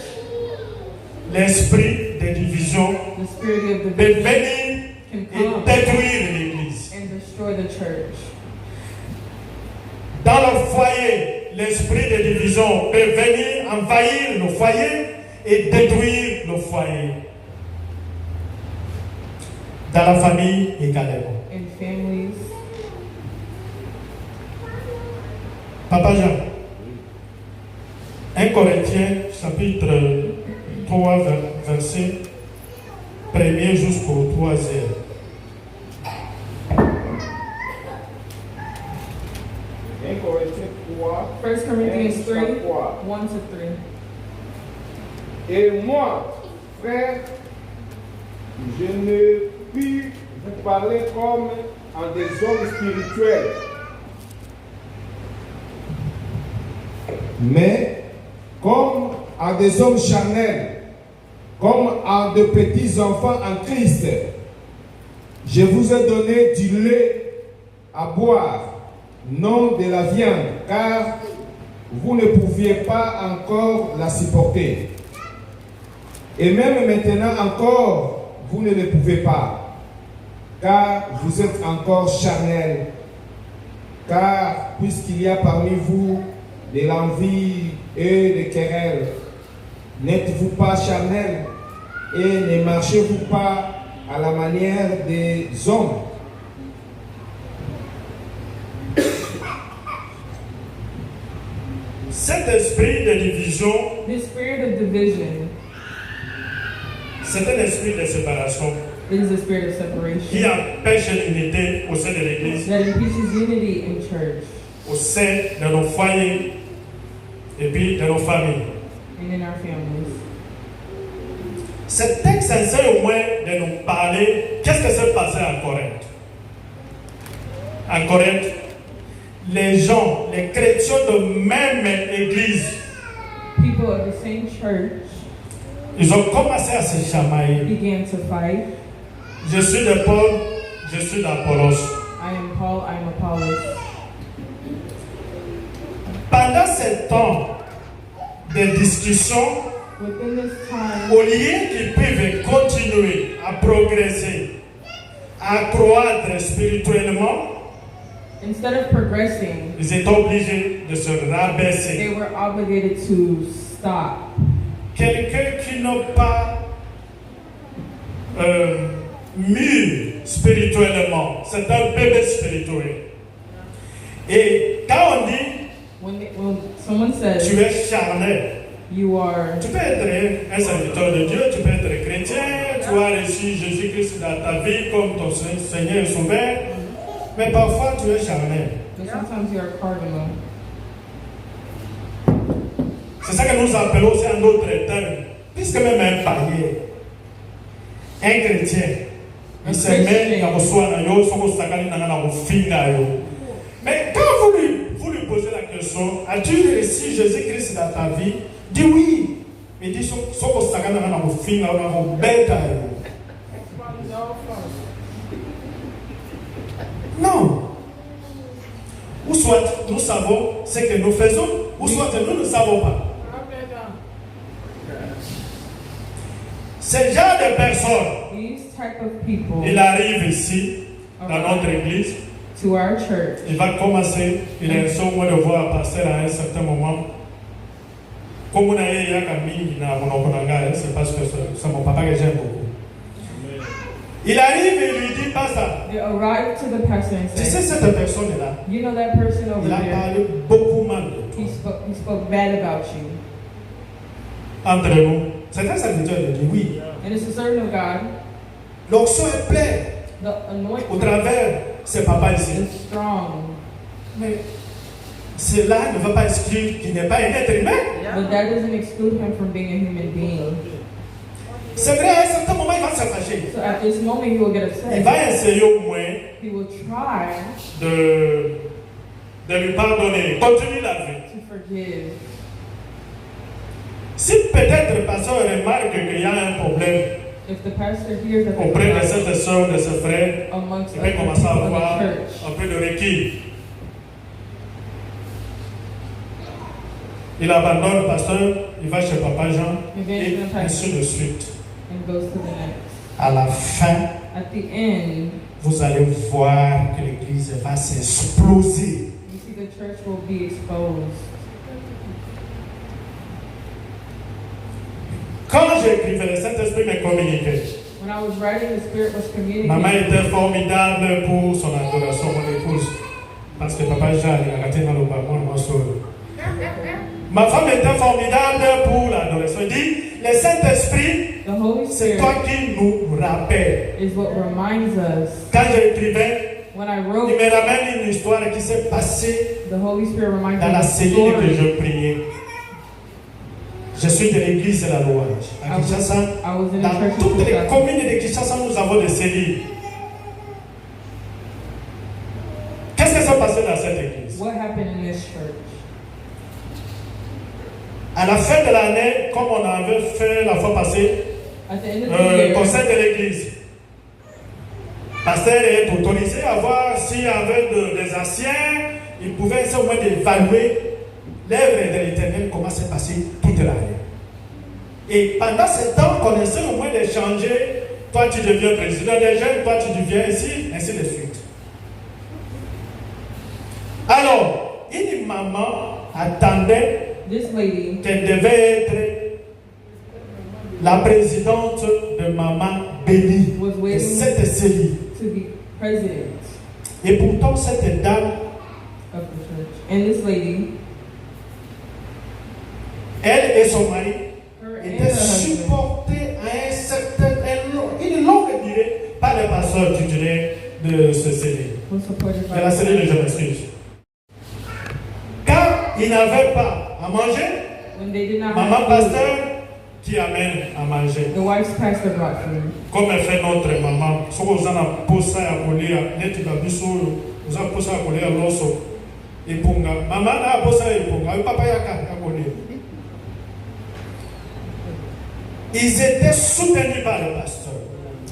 l'esprit de division the spirit of peut division venir can et come détruire l'église. and destroy the church. Dans le foyer, l'esprit de division peut venir envahir le foyer et détruire le foyer. Dans la famille également. In families. Papa Jean, 1 Corinthiens chapitre 3, verset 1er jusqu'au 3e. Corinthiens 3. 1 Corinthians 3, 3. 1 to 3. Et moi, frère, je ne puis vous parler comme en des hommes spirituels, mais comme à des hommes charnels, comme à de petits enfants en Christ. Je vous ai donné du lait à boire, non de la viande, car vous ne pouviez pas encore la supporter. Et même maintenant encore, vous ne le pouvez pas, car vous êtes encore charnel. Car puisqu'il y a parmi vous de l'envie et des querelles, n'êtes-vous pas charnel et ne marchez-vous pas à la manière des hommes? Cet esprit de division, This spirit of division c'est un esprit de séparation is a spirit of qui separation empêche l'unité au sein de l'Église, that impeaches unity in church au sein de nos foyers et puis de nos familles. and in our families. Ce texte essaie au moins de nous parler qu'est-ce que s'est passé en Corinthe. En Corinthe, les gens, les chrétiens de même église, People of the same church ils ont commencé à se chamailler. began to fight. Je suis de Paul, je suis d'Apollos. I am Paul, I am Apollos. Pendant ce temps de discussion, Within this time, au lieu qu'ils puissent continuer à progresser, à croître spirituellement, instead of progressing, ils étaient obligés de se rabaisser. they were obligated to stop. Quelqu'un qui n'a pas mûr spirituellement, c'est un bébé spirituel. Et quand on dit When someone tu says es charnel, you are, tu peux être un serviteur de Dieu, tu peux être chrétien, tu as reçu Jésus-Christ dans ta vie comme ton Seigneur et Sauveur, mais parfois tu es charnel. but sometimes you are cardinal. C'est ça que nous appelons aussi un autre terme, puisque même un païen, un chrétien, il se met à reçoit mais quand vous lui posez la question, as-tu reçu Jésus-Christ dans ta vie? Dis oui. Mais dis non. Ou soit nous savons ce que nous faisons, ou soit nous ne savons pas. Ce genre de personnes, These type of people il arrive ici, dans notre église, to our church, il va commencer, il est son mois de voir passer à un certain moment. Comme on a eu un ami, c'est parce que c'est mon papa que j'aime beaucoup. Il arrive et lui dit pas ça. they arrive to the pastor and Tu sais say, cette personne-là, you know that person over il a there, parlé beaucoup mal de toi. he spoke bad about you. Entre nous, c'est un serviteur de Dieu, oui. And it's a servant of God. L'onction est pleine The au anointing travers de ses papas ici. is strong. Mais cela ne veut pas exclure qu'il n'est pas un être humain. But that doesn't exclude him from being a human being. C'est vrai, à un certain moment, il va se fâcher. So at this moment, he will get Il upset. va essayer au moins He will try de lui pardonner, continuer la vie. to forgive. Si peut-être le pasteur remarque qu'il y a un problème, If the pastor hears that auprès de ses sœurs, de ses frères, amongst il va other commencer à people in avoir the church, un peu de recul. Il abandonne le pasteur, il va chez Papa Jean, et ainsi de suite. and goes to the next. À la fin, At the end, vous allez voir que l'église va s'exploser. you see the church will be exposed. Quand j'écrivais, le Saint-Esprit me communiquait. When I was writing, the Spirit was Maman communicating. était formidable pour son adoration, mon épouse. Parce que Papa Jean, il a raté dans le bas, moi, ma femme était formidable pour l'adoration. Il dit, le Saint-Esprit, The Holy c'est toi Spirit qui nous rappelle. is what reminds us. Quand j'écrivais, When I il wrote, me ramène une histoire qui s'est passée the Holy Spirit reminds dans me la of the cellule que story. je priais. Je suis de l'église de la louange. À Kinshasa, I was in a dans church in toutes les Kinshasa. communes de Kinshasa, nous avons des cellules. Qu'est-ce qui s'est passé dans cette église? What happened in this church? À la fin de l'année, comme on avait fait la fois passée, At the end of the year, conseil de l'église, le pasteur est autorisé à voir s'il y avait des anciens, il pouvait essayer au moins d'évaluer l'œuvre de l'Éternel, comment s'est passé toute l'année. Et pendant ce temps, on essaie au moins d'échanger. Toi, tu deviens président des jeunes, toi, tu deviens ici, ainsi de suite. Alors, une maman attendait this lady qu'elle devait être la présidente de Maman Béni was de waiting cette cellule. to be president Et pourtant, cette dame, of the church. And this lady, elle et son mari, her and étaient her husband, supportés à une longue durée par le pasteur titulaire de ce cellule, was supported by de la cellule de jeunesse. Quand ils n'avaient pas à manger, when they did not maman have food, pasteur qui amène à manger. the wife's pastor brought food. Comme elle fait notre maman, ce que vous en avez posé à coller, net dans biso, vous avez posé à coller à l'osso. Et punga, maman a posé à punga, et papa yaka à coller. Ils étaient soutenus par le pasteur.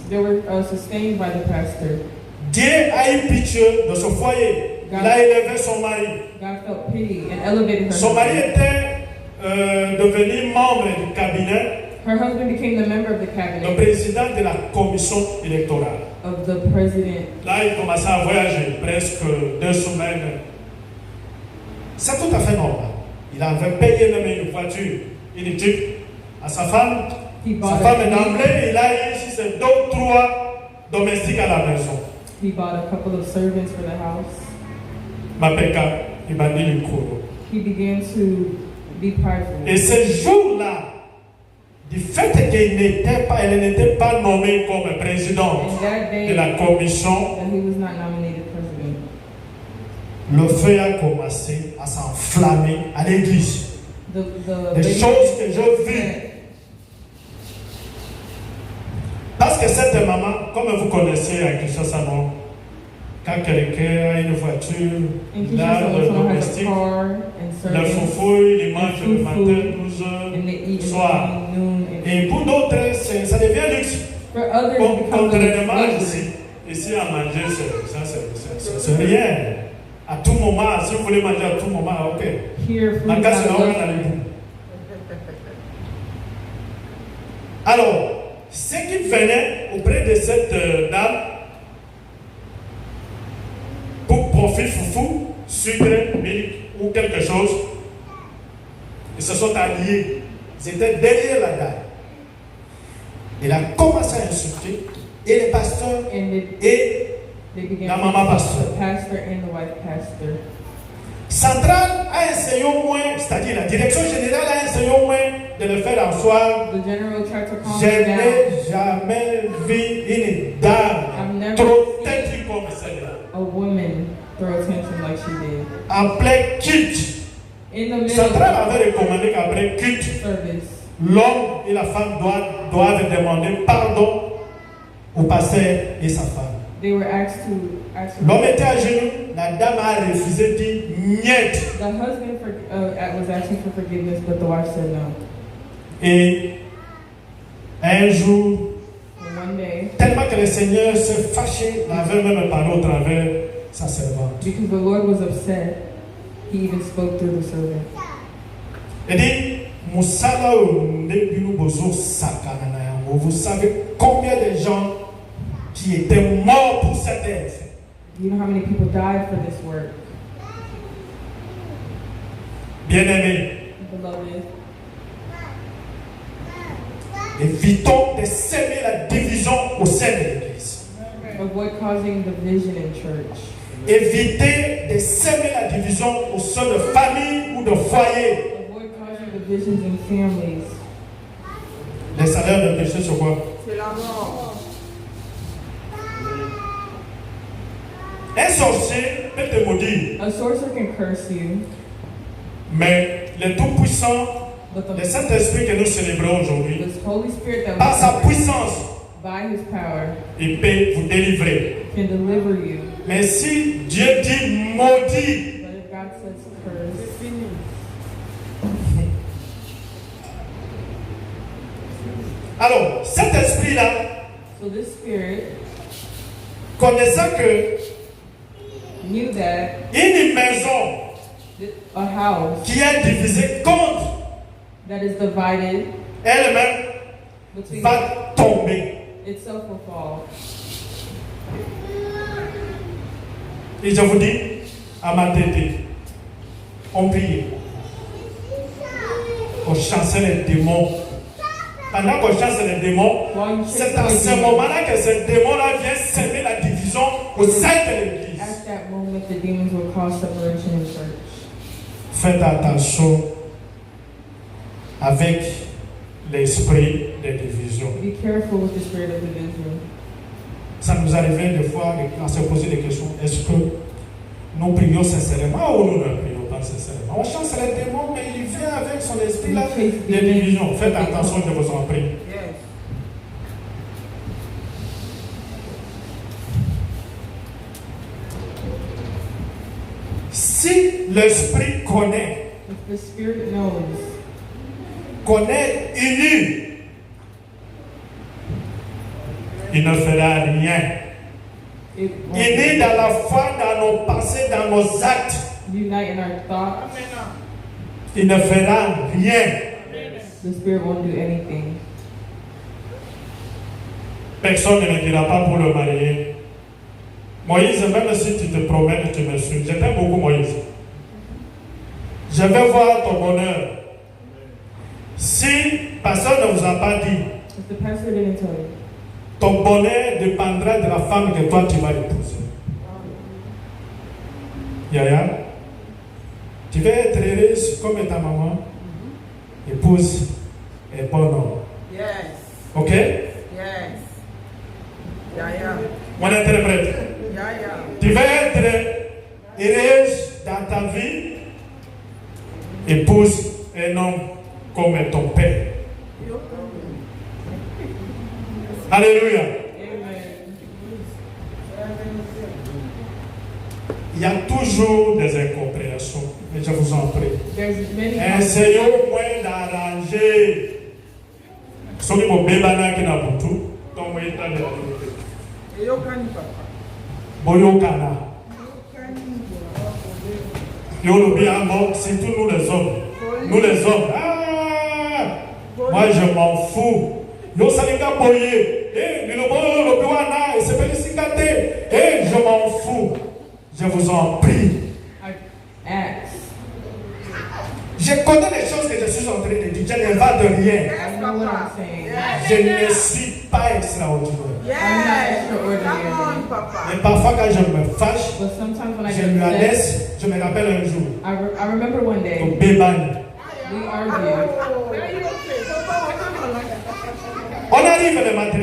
They were sustained by the pastor. Dieu a eu pitié de ce foyer. Il a élevé son mari. God felt pity and elevated her. Son mari husband. était devenu membre du cabinet, Her husband became the member of the le cabinet président de la commission électorale. of the president. Là, il commençait à voyager presque 2 semaines. C'est tout à fait normal. Il avait payé même une voiture, une Jeep à sa femme. He Sa bought femme est a d'emblée, il a eu ici ces 2 ou 3 domestiques à la maison. he bought a couple of servants for the house. Mapeka, il m'a dit le cours. He began to be prideful. Et ce jour-là, du fait qu'elle n'était pas nommée comme présidente And that day de la commission, that he was not nominated president, le feu a commencé à s'enflammer à l'église. the Des lady choses que je vis. said, Parce que cette maman, comme vous connaissez à Kinshasa, non, quand quelqu'un a une voiture, in il a Kinshasa, le when someone has a domestique, car and le servants, foufou, il mange le food, matin, 12 heures, and they eat in the soir. morning, noon, and Et pour d'autres, ça devient luxe. for others it becomes Contrairement a ici, luxury. ici à manger, c'est rien. À tout moment, si vous voulez manger à tout moment, ok. Here, food La is casse est not là, luxury. allez-vous. Alors, ceux qui venaient auprès de cette dame pour profit foufou, sucre, milk ou quelque chose, ils se sont alliés. Ils étaient derrière la dame. Il a commencé à insulter et le pasteur And et they began la to maman insult pasteur. the pastor and the wife pastor. Centrale a essayé au moins, c'est-à-dire la direction générale a essayé au moins de le faire en soi. The general tried to calm Je her down. n'ai jamais vu une I've dame never trop seen têtue comme celle-là. a woman throw a tantrum like she did. En plein culte. In the middle Centrale of avait recommandé qu'après culte, service, l'homme et la femme doivent demander pardon au pasteur et sa femme. they were asked to ask for L'homme était à genoux, la dame a refusé, dit niet. the husband was asking for forgiveness, but the wife said no. Et un jour, one day. Tellement que le Seigneur se fâchait, il avait même parlé au travers sa servante. Because the Lord was upset, He even spoke through the servant. Il dit, Moussala Ndebinou Bozo Sakananayango. Vous savez combien de gens qui étaient morts pour cette œuvre? You know how many people died for this work? Bien-aimés, Beloved, évitons de s'aimer la division au sein de l'Église. avoid causing division in church. Évitez de s'aimer la division au sein de famille ou de foyer. Avoid causing divisions in families. Les salaires de péché, c'est quoi? C'est la mort. Un sorcier peut te maudire, A sorcerer can curse you, mais le Tout-Puissant, but le Saint-Esprit que nous célébrons aujourd'hui, the Holy Spirit that par sa was puissance, by His power il peut vous délivrer. can deliver you. Mais si Dieu dit maudit, But if God says curse, alors cet esprit-là, so this spirit connaissant que knew that une maison a house qui est divisée contre that is divided elle-même between va tomber. itself will fall. Et je vous dis, à ma tête, on prie. On chasse les démons. Pendant qu'on chasse les démons, c'est à ce moment-là que ces démons-là viennent s'aimer la division au sein de l'Église. At that moment, the demons will cause separation in church. Faites attention avec l'esprit de division. Be careful with the spirit of division. Ça nous arrivait des fois à se poser des questions. Est-ce que nous prions sincèrement ou nous ne prions pas sincèrement? On chasse les démons, mais il vient avec son esprit là de division. Faites attention, je vous en prie. Yes. Si l'esprit connaît, If the spirit knows, connaît uni, il ne fera rien. it Il est dans la foi, dans nos pensées, dans nos actes. unite in our thoughts. Il ne fera rien. The spirit won't do anything. Personne ne me dira pas pour le marier. Moïse, même si tu te promènes, tu me suis. Je t'aime beaucoup, Moïse. Je vais voir ton bonheur. Si personne ne vous a pas dit, If the pastor didn't tell you, ton bonheur dépendra de la femme que toi tu vas épouser. Yaya, tu vas être heureuse comme ta maman, épouse et bon homme. Yes. Ok? Yes. Yeah. Mon interprète. Yeah. Tu vas être heureuse dans ta vie, épouse un homme comme ton père. Alléluia. Amen. Il y a toujours des incompréhensions, mais je vous en prie. There's many Essayez au moins d'arranger. Ce qui m'a bébana qui n'a pas tout, donc moi, il t'a dit. Et yo kani papa. Boyokana. Yo le bien mort, c'est tous nous les hommes. Nous les hommes. Ah, moi je m'en fous. Yo salinga boye. Le bon le biwana et c'est pas ici gâté. Je m'en fous. Je vous en prie. I ask. Je connais les choses que je suis en train de dire. Je ne vais de rien. I know what I'm saying. Je ne suis pas extraordinaire. Yes. extraordinary. Come on, papa. Et parfois quand je me fâche, But sometimes when I je get lui upset, laisse. Je me rappelle un jour. I remember one Au day Bébani. we argued. On arrive le matin.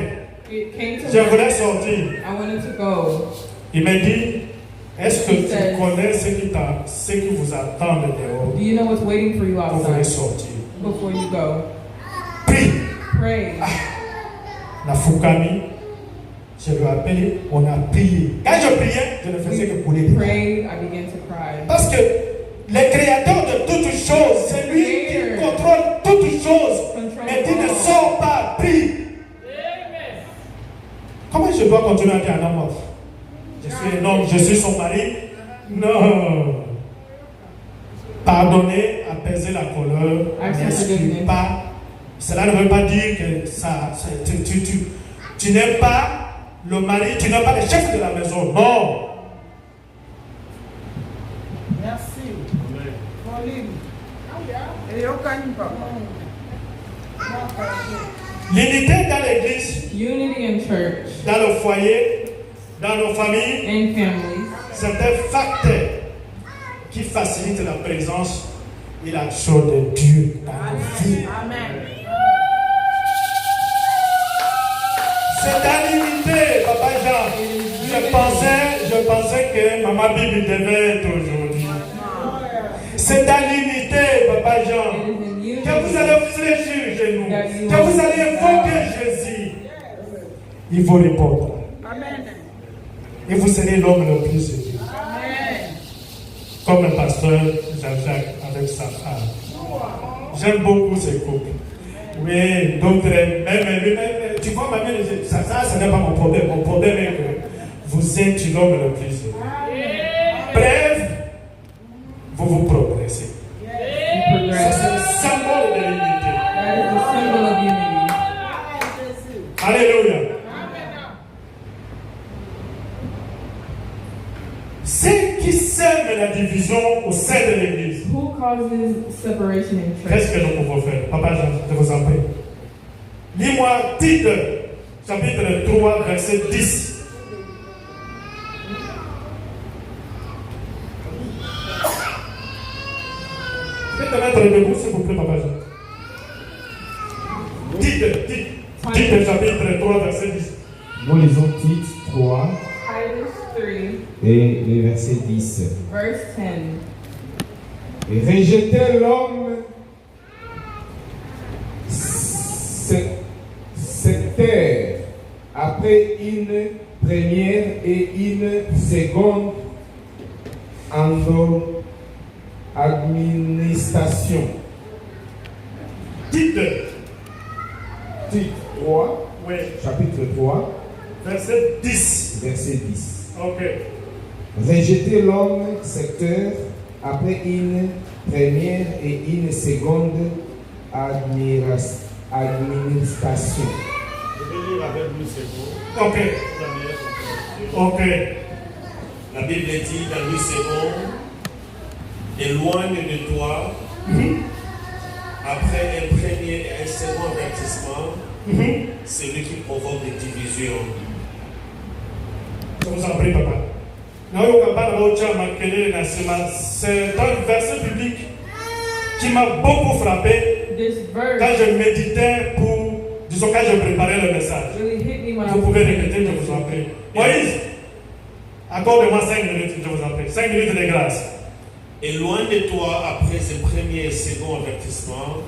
It came to Je work. voulais sortir. I wanted to go. Il m'a dit, est-ce que tu connais ce qui vous attend dehors Do you know what's waiting for you pour vous outside sortir? before you go? Prie. Pray. La Foukami, je lui ai appelé, on a prié. Quand je priais, je ne faisais que couler. Prayed. I began to cry. Parce que le créateur de toutes choses, c'est lui qui contrôle toutes choses. Mais tu ne sors pas, prie. je dois continuer à dire un homme, je suis un homme, je suis son mari. Non. Pardonner, apaiser la colère, n'exclut pas. Cela ne veut pas dire que ça, tu n'es pas le mari, tu n'es pas le chef de la maison. Non. Merci. Pauline. Et yo kani papa. L'unité dans l'église, Unity in church dans le foyer, dans nos familles, and families c'est un facteur qui facilite la présence et l'action de Dieu dans nos vies. Amen. C'est à l'unité, Papa Jean. Je pensais que Maman Bibi devait être aujourd'hui. C'est à l'unité, Papa Jean, que vous allez fléchir chez nous, que vous allez invoquer Jésus. Il faut répondre. Amen. Et vous serez l'homme le plus élevé. Amen. Comme le pasteur Jean-Jacques avec sa femme. J'aime beaucoup ces couples. Oui, d'autres, même, tu vois, ma mère, ça n'est pas mon problème. Mon problème est que vous êtes l'homme le plus élevé. Bref, vous progressez. Ça, c'est le symbole de l'unité. That is the symbol of unity. Alléluia. Ceux qui sèment la division au sein de l'église. Who causes separation in church? Qu'est-ce que nous pouvons faire? Papa Jean, je vous en prie. Lis-moi Tite, chapitre 3, verset 10. Vous pouvez te mettre debout, s'il vous plaît, Papa Jean. Tite, chapitre 3, verset 10. Nous lisons Tite 3 Titus 3, et le verset 10. verse 10. Et rejetez l'homme sectaire après une première et une seconde administration. Tite, Tite 3, oui, chapitre 3, verset 10. verset 10. Ok. Rejetez l'homme secteur après une première et une seconde administration. Je vais lire avec lui, c'est bon. Ok. Ok. La Bible dit dans Louis II, éloigne de toi, après un premier et un second avertissement, celui qui provoque des divisions. Je vous en prie, papa. C'est un verset biblique qui m'a beaucoup frappé This verse quand je méditais disons quand je préparais le message. really hit me when I Vous was pouvez répéter, je vous en prie. Moïse, accorde-moi 5 minutes, je vous en prie. 5 minutes de grâce. Éloigne de toi après ce premier et second avertissement,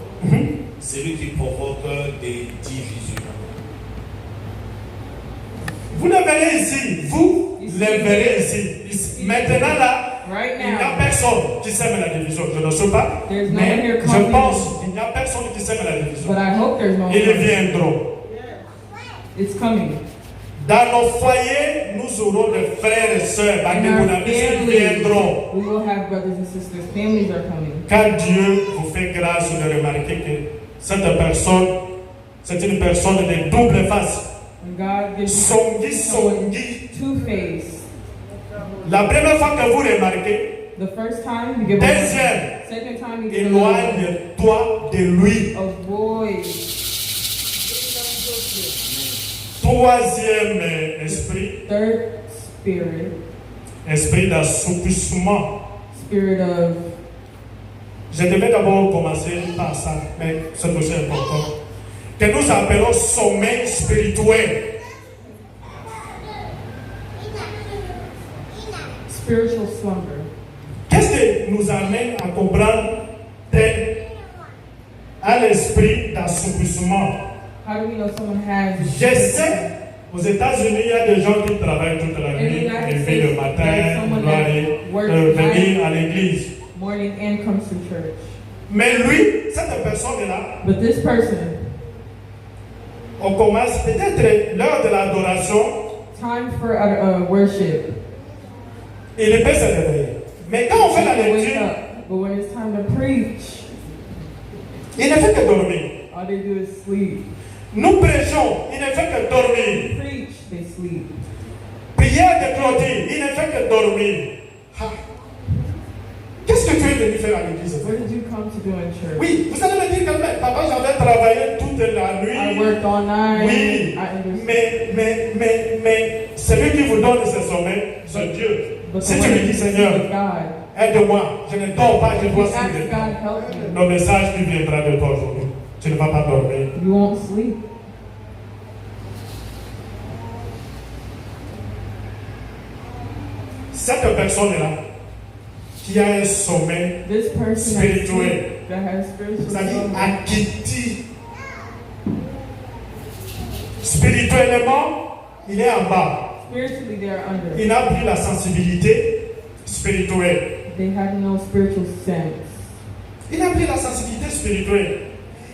celui qui provoque des divisions. Vous le verrez ici, vous le verrez ici. Maintenant là, right il n'y a now. personne qui sème la division. Je ne sais pas, There's no mais one here je causing pense qu'il n'y a personne qui sème la division. But I hope there's no Ils one. viendront. It's coming. Dans nos foyers, nous aurons des frères et sœurs, In our ils viendront. families, we will have brothers and sisters. Families are coming. Quand Dieu vous fait grâce de remarquer que cette personne, c'est une personne de double face. When God gives you Songi, someone songi. two-faced, La première fois que vous remarquez, the first time you give deuxième, second time you give him éloigne-toi de lui. avoid. Troisième esprit, Third spirit, esprit d'assoupissement. spirit of Je devais d'abord commencer par ça, mais c'est aussi important. Que nous appelons sommeil spirituel. spiritual slumber. Qu'est-ce qui nous amène à comprendre à l'esprit d'assoupissement? How do we know someone has? Je sais, aux États-Unis, il y a des gens qui travaillent toute la nuit, lever le matin, venir à l'église. Morning and comes to church. Mais lui, cette personne-là, But this person, on commence peut-être l'heure de l'adoration, Time for worship. Il peut se réveiller. Mais quand on fait la They wake lecture, up. But when it's time to preach, il ne fait que dormir. all they do is sleep. Nous prêchons, il ne fait que dormir. Preach, they sleep. Prière de clôture, il ne fait que dormir. Ah. Qu'est-ce que tu es venu faire à l'église? What did you come to do in church? Oui, vous allez me dire que papa, j'avais travaillé toute la nuit. I worked all night. Oui, I understand. mais celui qui vous donne ce sommeil, c'est Dieu. But Si the tu way me dis, is Seigneur, God. aide-moi, je ne dors pas, je dois Ask suivre. God help me. Le message qui viendra de toi aujourd'hui, tu ne vas pas dormir. You won't sleep. Cette personne-là, qui a un sommeil This person has spirituel, sleep, that has spiritual c'est-à-dire slumber. acquitté. Spirituellement, il est en bas. Spiritually, they are under. Il n'a plus la sensibilité spirituelle. They have no spiritual sense. Il n'a plus la sensibilité spirituelle.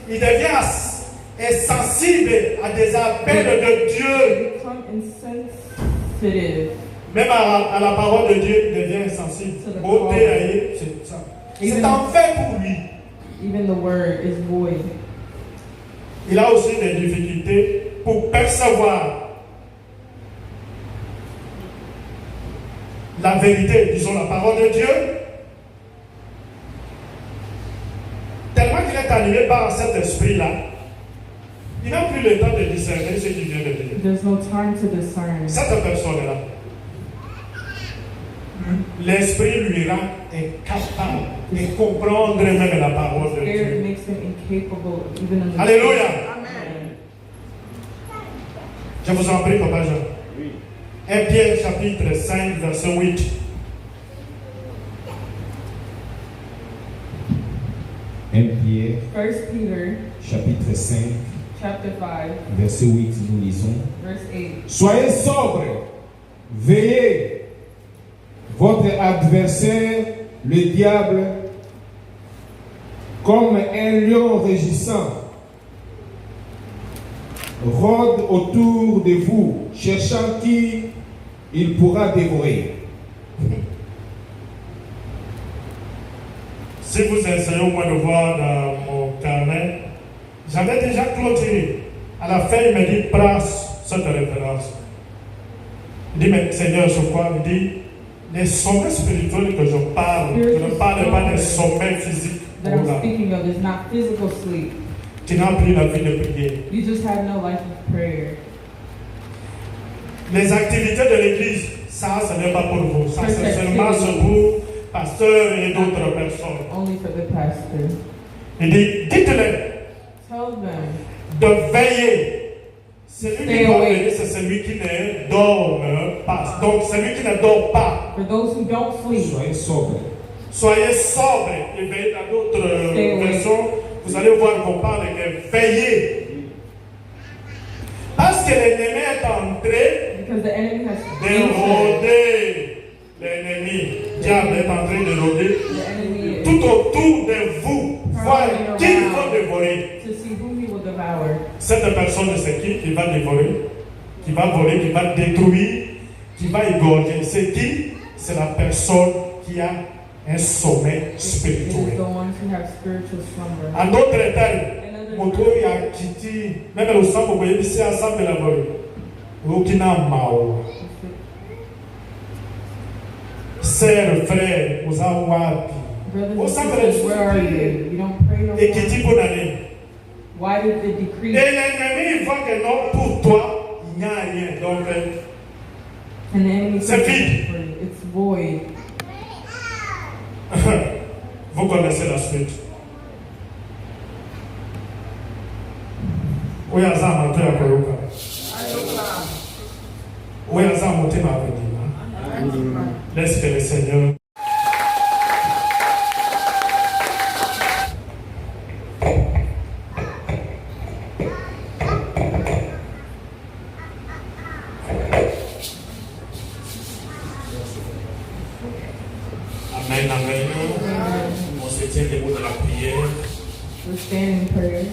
Il devient sensible à des appels de They Dieu. become insensitive. Même à la parole de Dieu, il devient insensible. Beauté, c'est ça. C'est en fait pour lui. Even the word is void. Il a aussi des difficultés pour percevoir la vérité, disons la parole de Dieu. Tellement qu'il est animé par cet esprit-là, il n'a plus le temps de discerner ce qu'il vient de dire. There's no time to discern. Cette personne-là, l'esprit lui rend incapable de comprendre même la parole de Spirit Dieu. makes them incapable of even understanding. Alléluia. Amen. Je vous en prie, Papa Jean. 1 Pierre chapitre 5, verset 8. Pierre, 1 Peter chapitre 5, chapter 5, verset 8, nous lisons. verse 8. Soyez sobres, veillez. Votre adversaire, le diable, comme un lion rugissant, rôde autour de vous, cherchant qui il pourra dévorer. Si vous essayez au moins de voir dans mon carnet, j'avais déjà clôturé. À la fin, il me dit, prends cette référence. Il dit, mais Seigneur, sur quoi? Il dit, les sommets spirituels que je parle, je ne parle pas des sommets physiques. That I'm speaking of is not physical sleep. Tu n'as plus la vie de prier. You just have no life of prayer. Les activités de l'église, ça, ce n'est pas pour vous. Ça, c'est seulement pour pasteurs et d'autres personnes. Only for the pastor. Il dit, dites-le Tell them. de veiller. Celui qui doit veiller, c'est celui qui ne dort pas. Donc, celui qui ne dort pas. For those who don't sleep, Soyez sobres. Soyez sobres. Et veillez dans d'autres versions. Vous allez voir qu'on parle de veiller. Parce que l'ennemi est entré because the enemy has de rôder. L'ennemi, diable est en train de rôder the enemy is tout autour de vous. Voir qui va dévorer. to see whom he will devour. Cette personne, c'est qui va dévorer, qui va voler, qui va détruire, qui va égorger. C'est qui? C'est la personne qui a un sommeil It is spirituel. the ones who have spiritual slumber. En d'autres termes, moto ya kiti, même le sang pour voyer ici ensemble la voie. Aucun mao. Sœur, frère, vous avez wapi. Brothers Au and centre sisters, de where are you? You don't pray no et more. kiti pour l'année. Why did the Et decree? l'ennemi voit que non, pour toi, il n'y a rien. Donc, And the enemy c'est says vide. it's void. Vous connaissez la suite. Oui, à ça, monter à Koyoka. Oui, à ça, monter ma vie. Laisse que le Seigneur. Amen, amen. On se tient debout de la prière. We stand in prayer.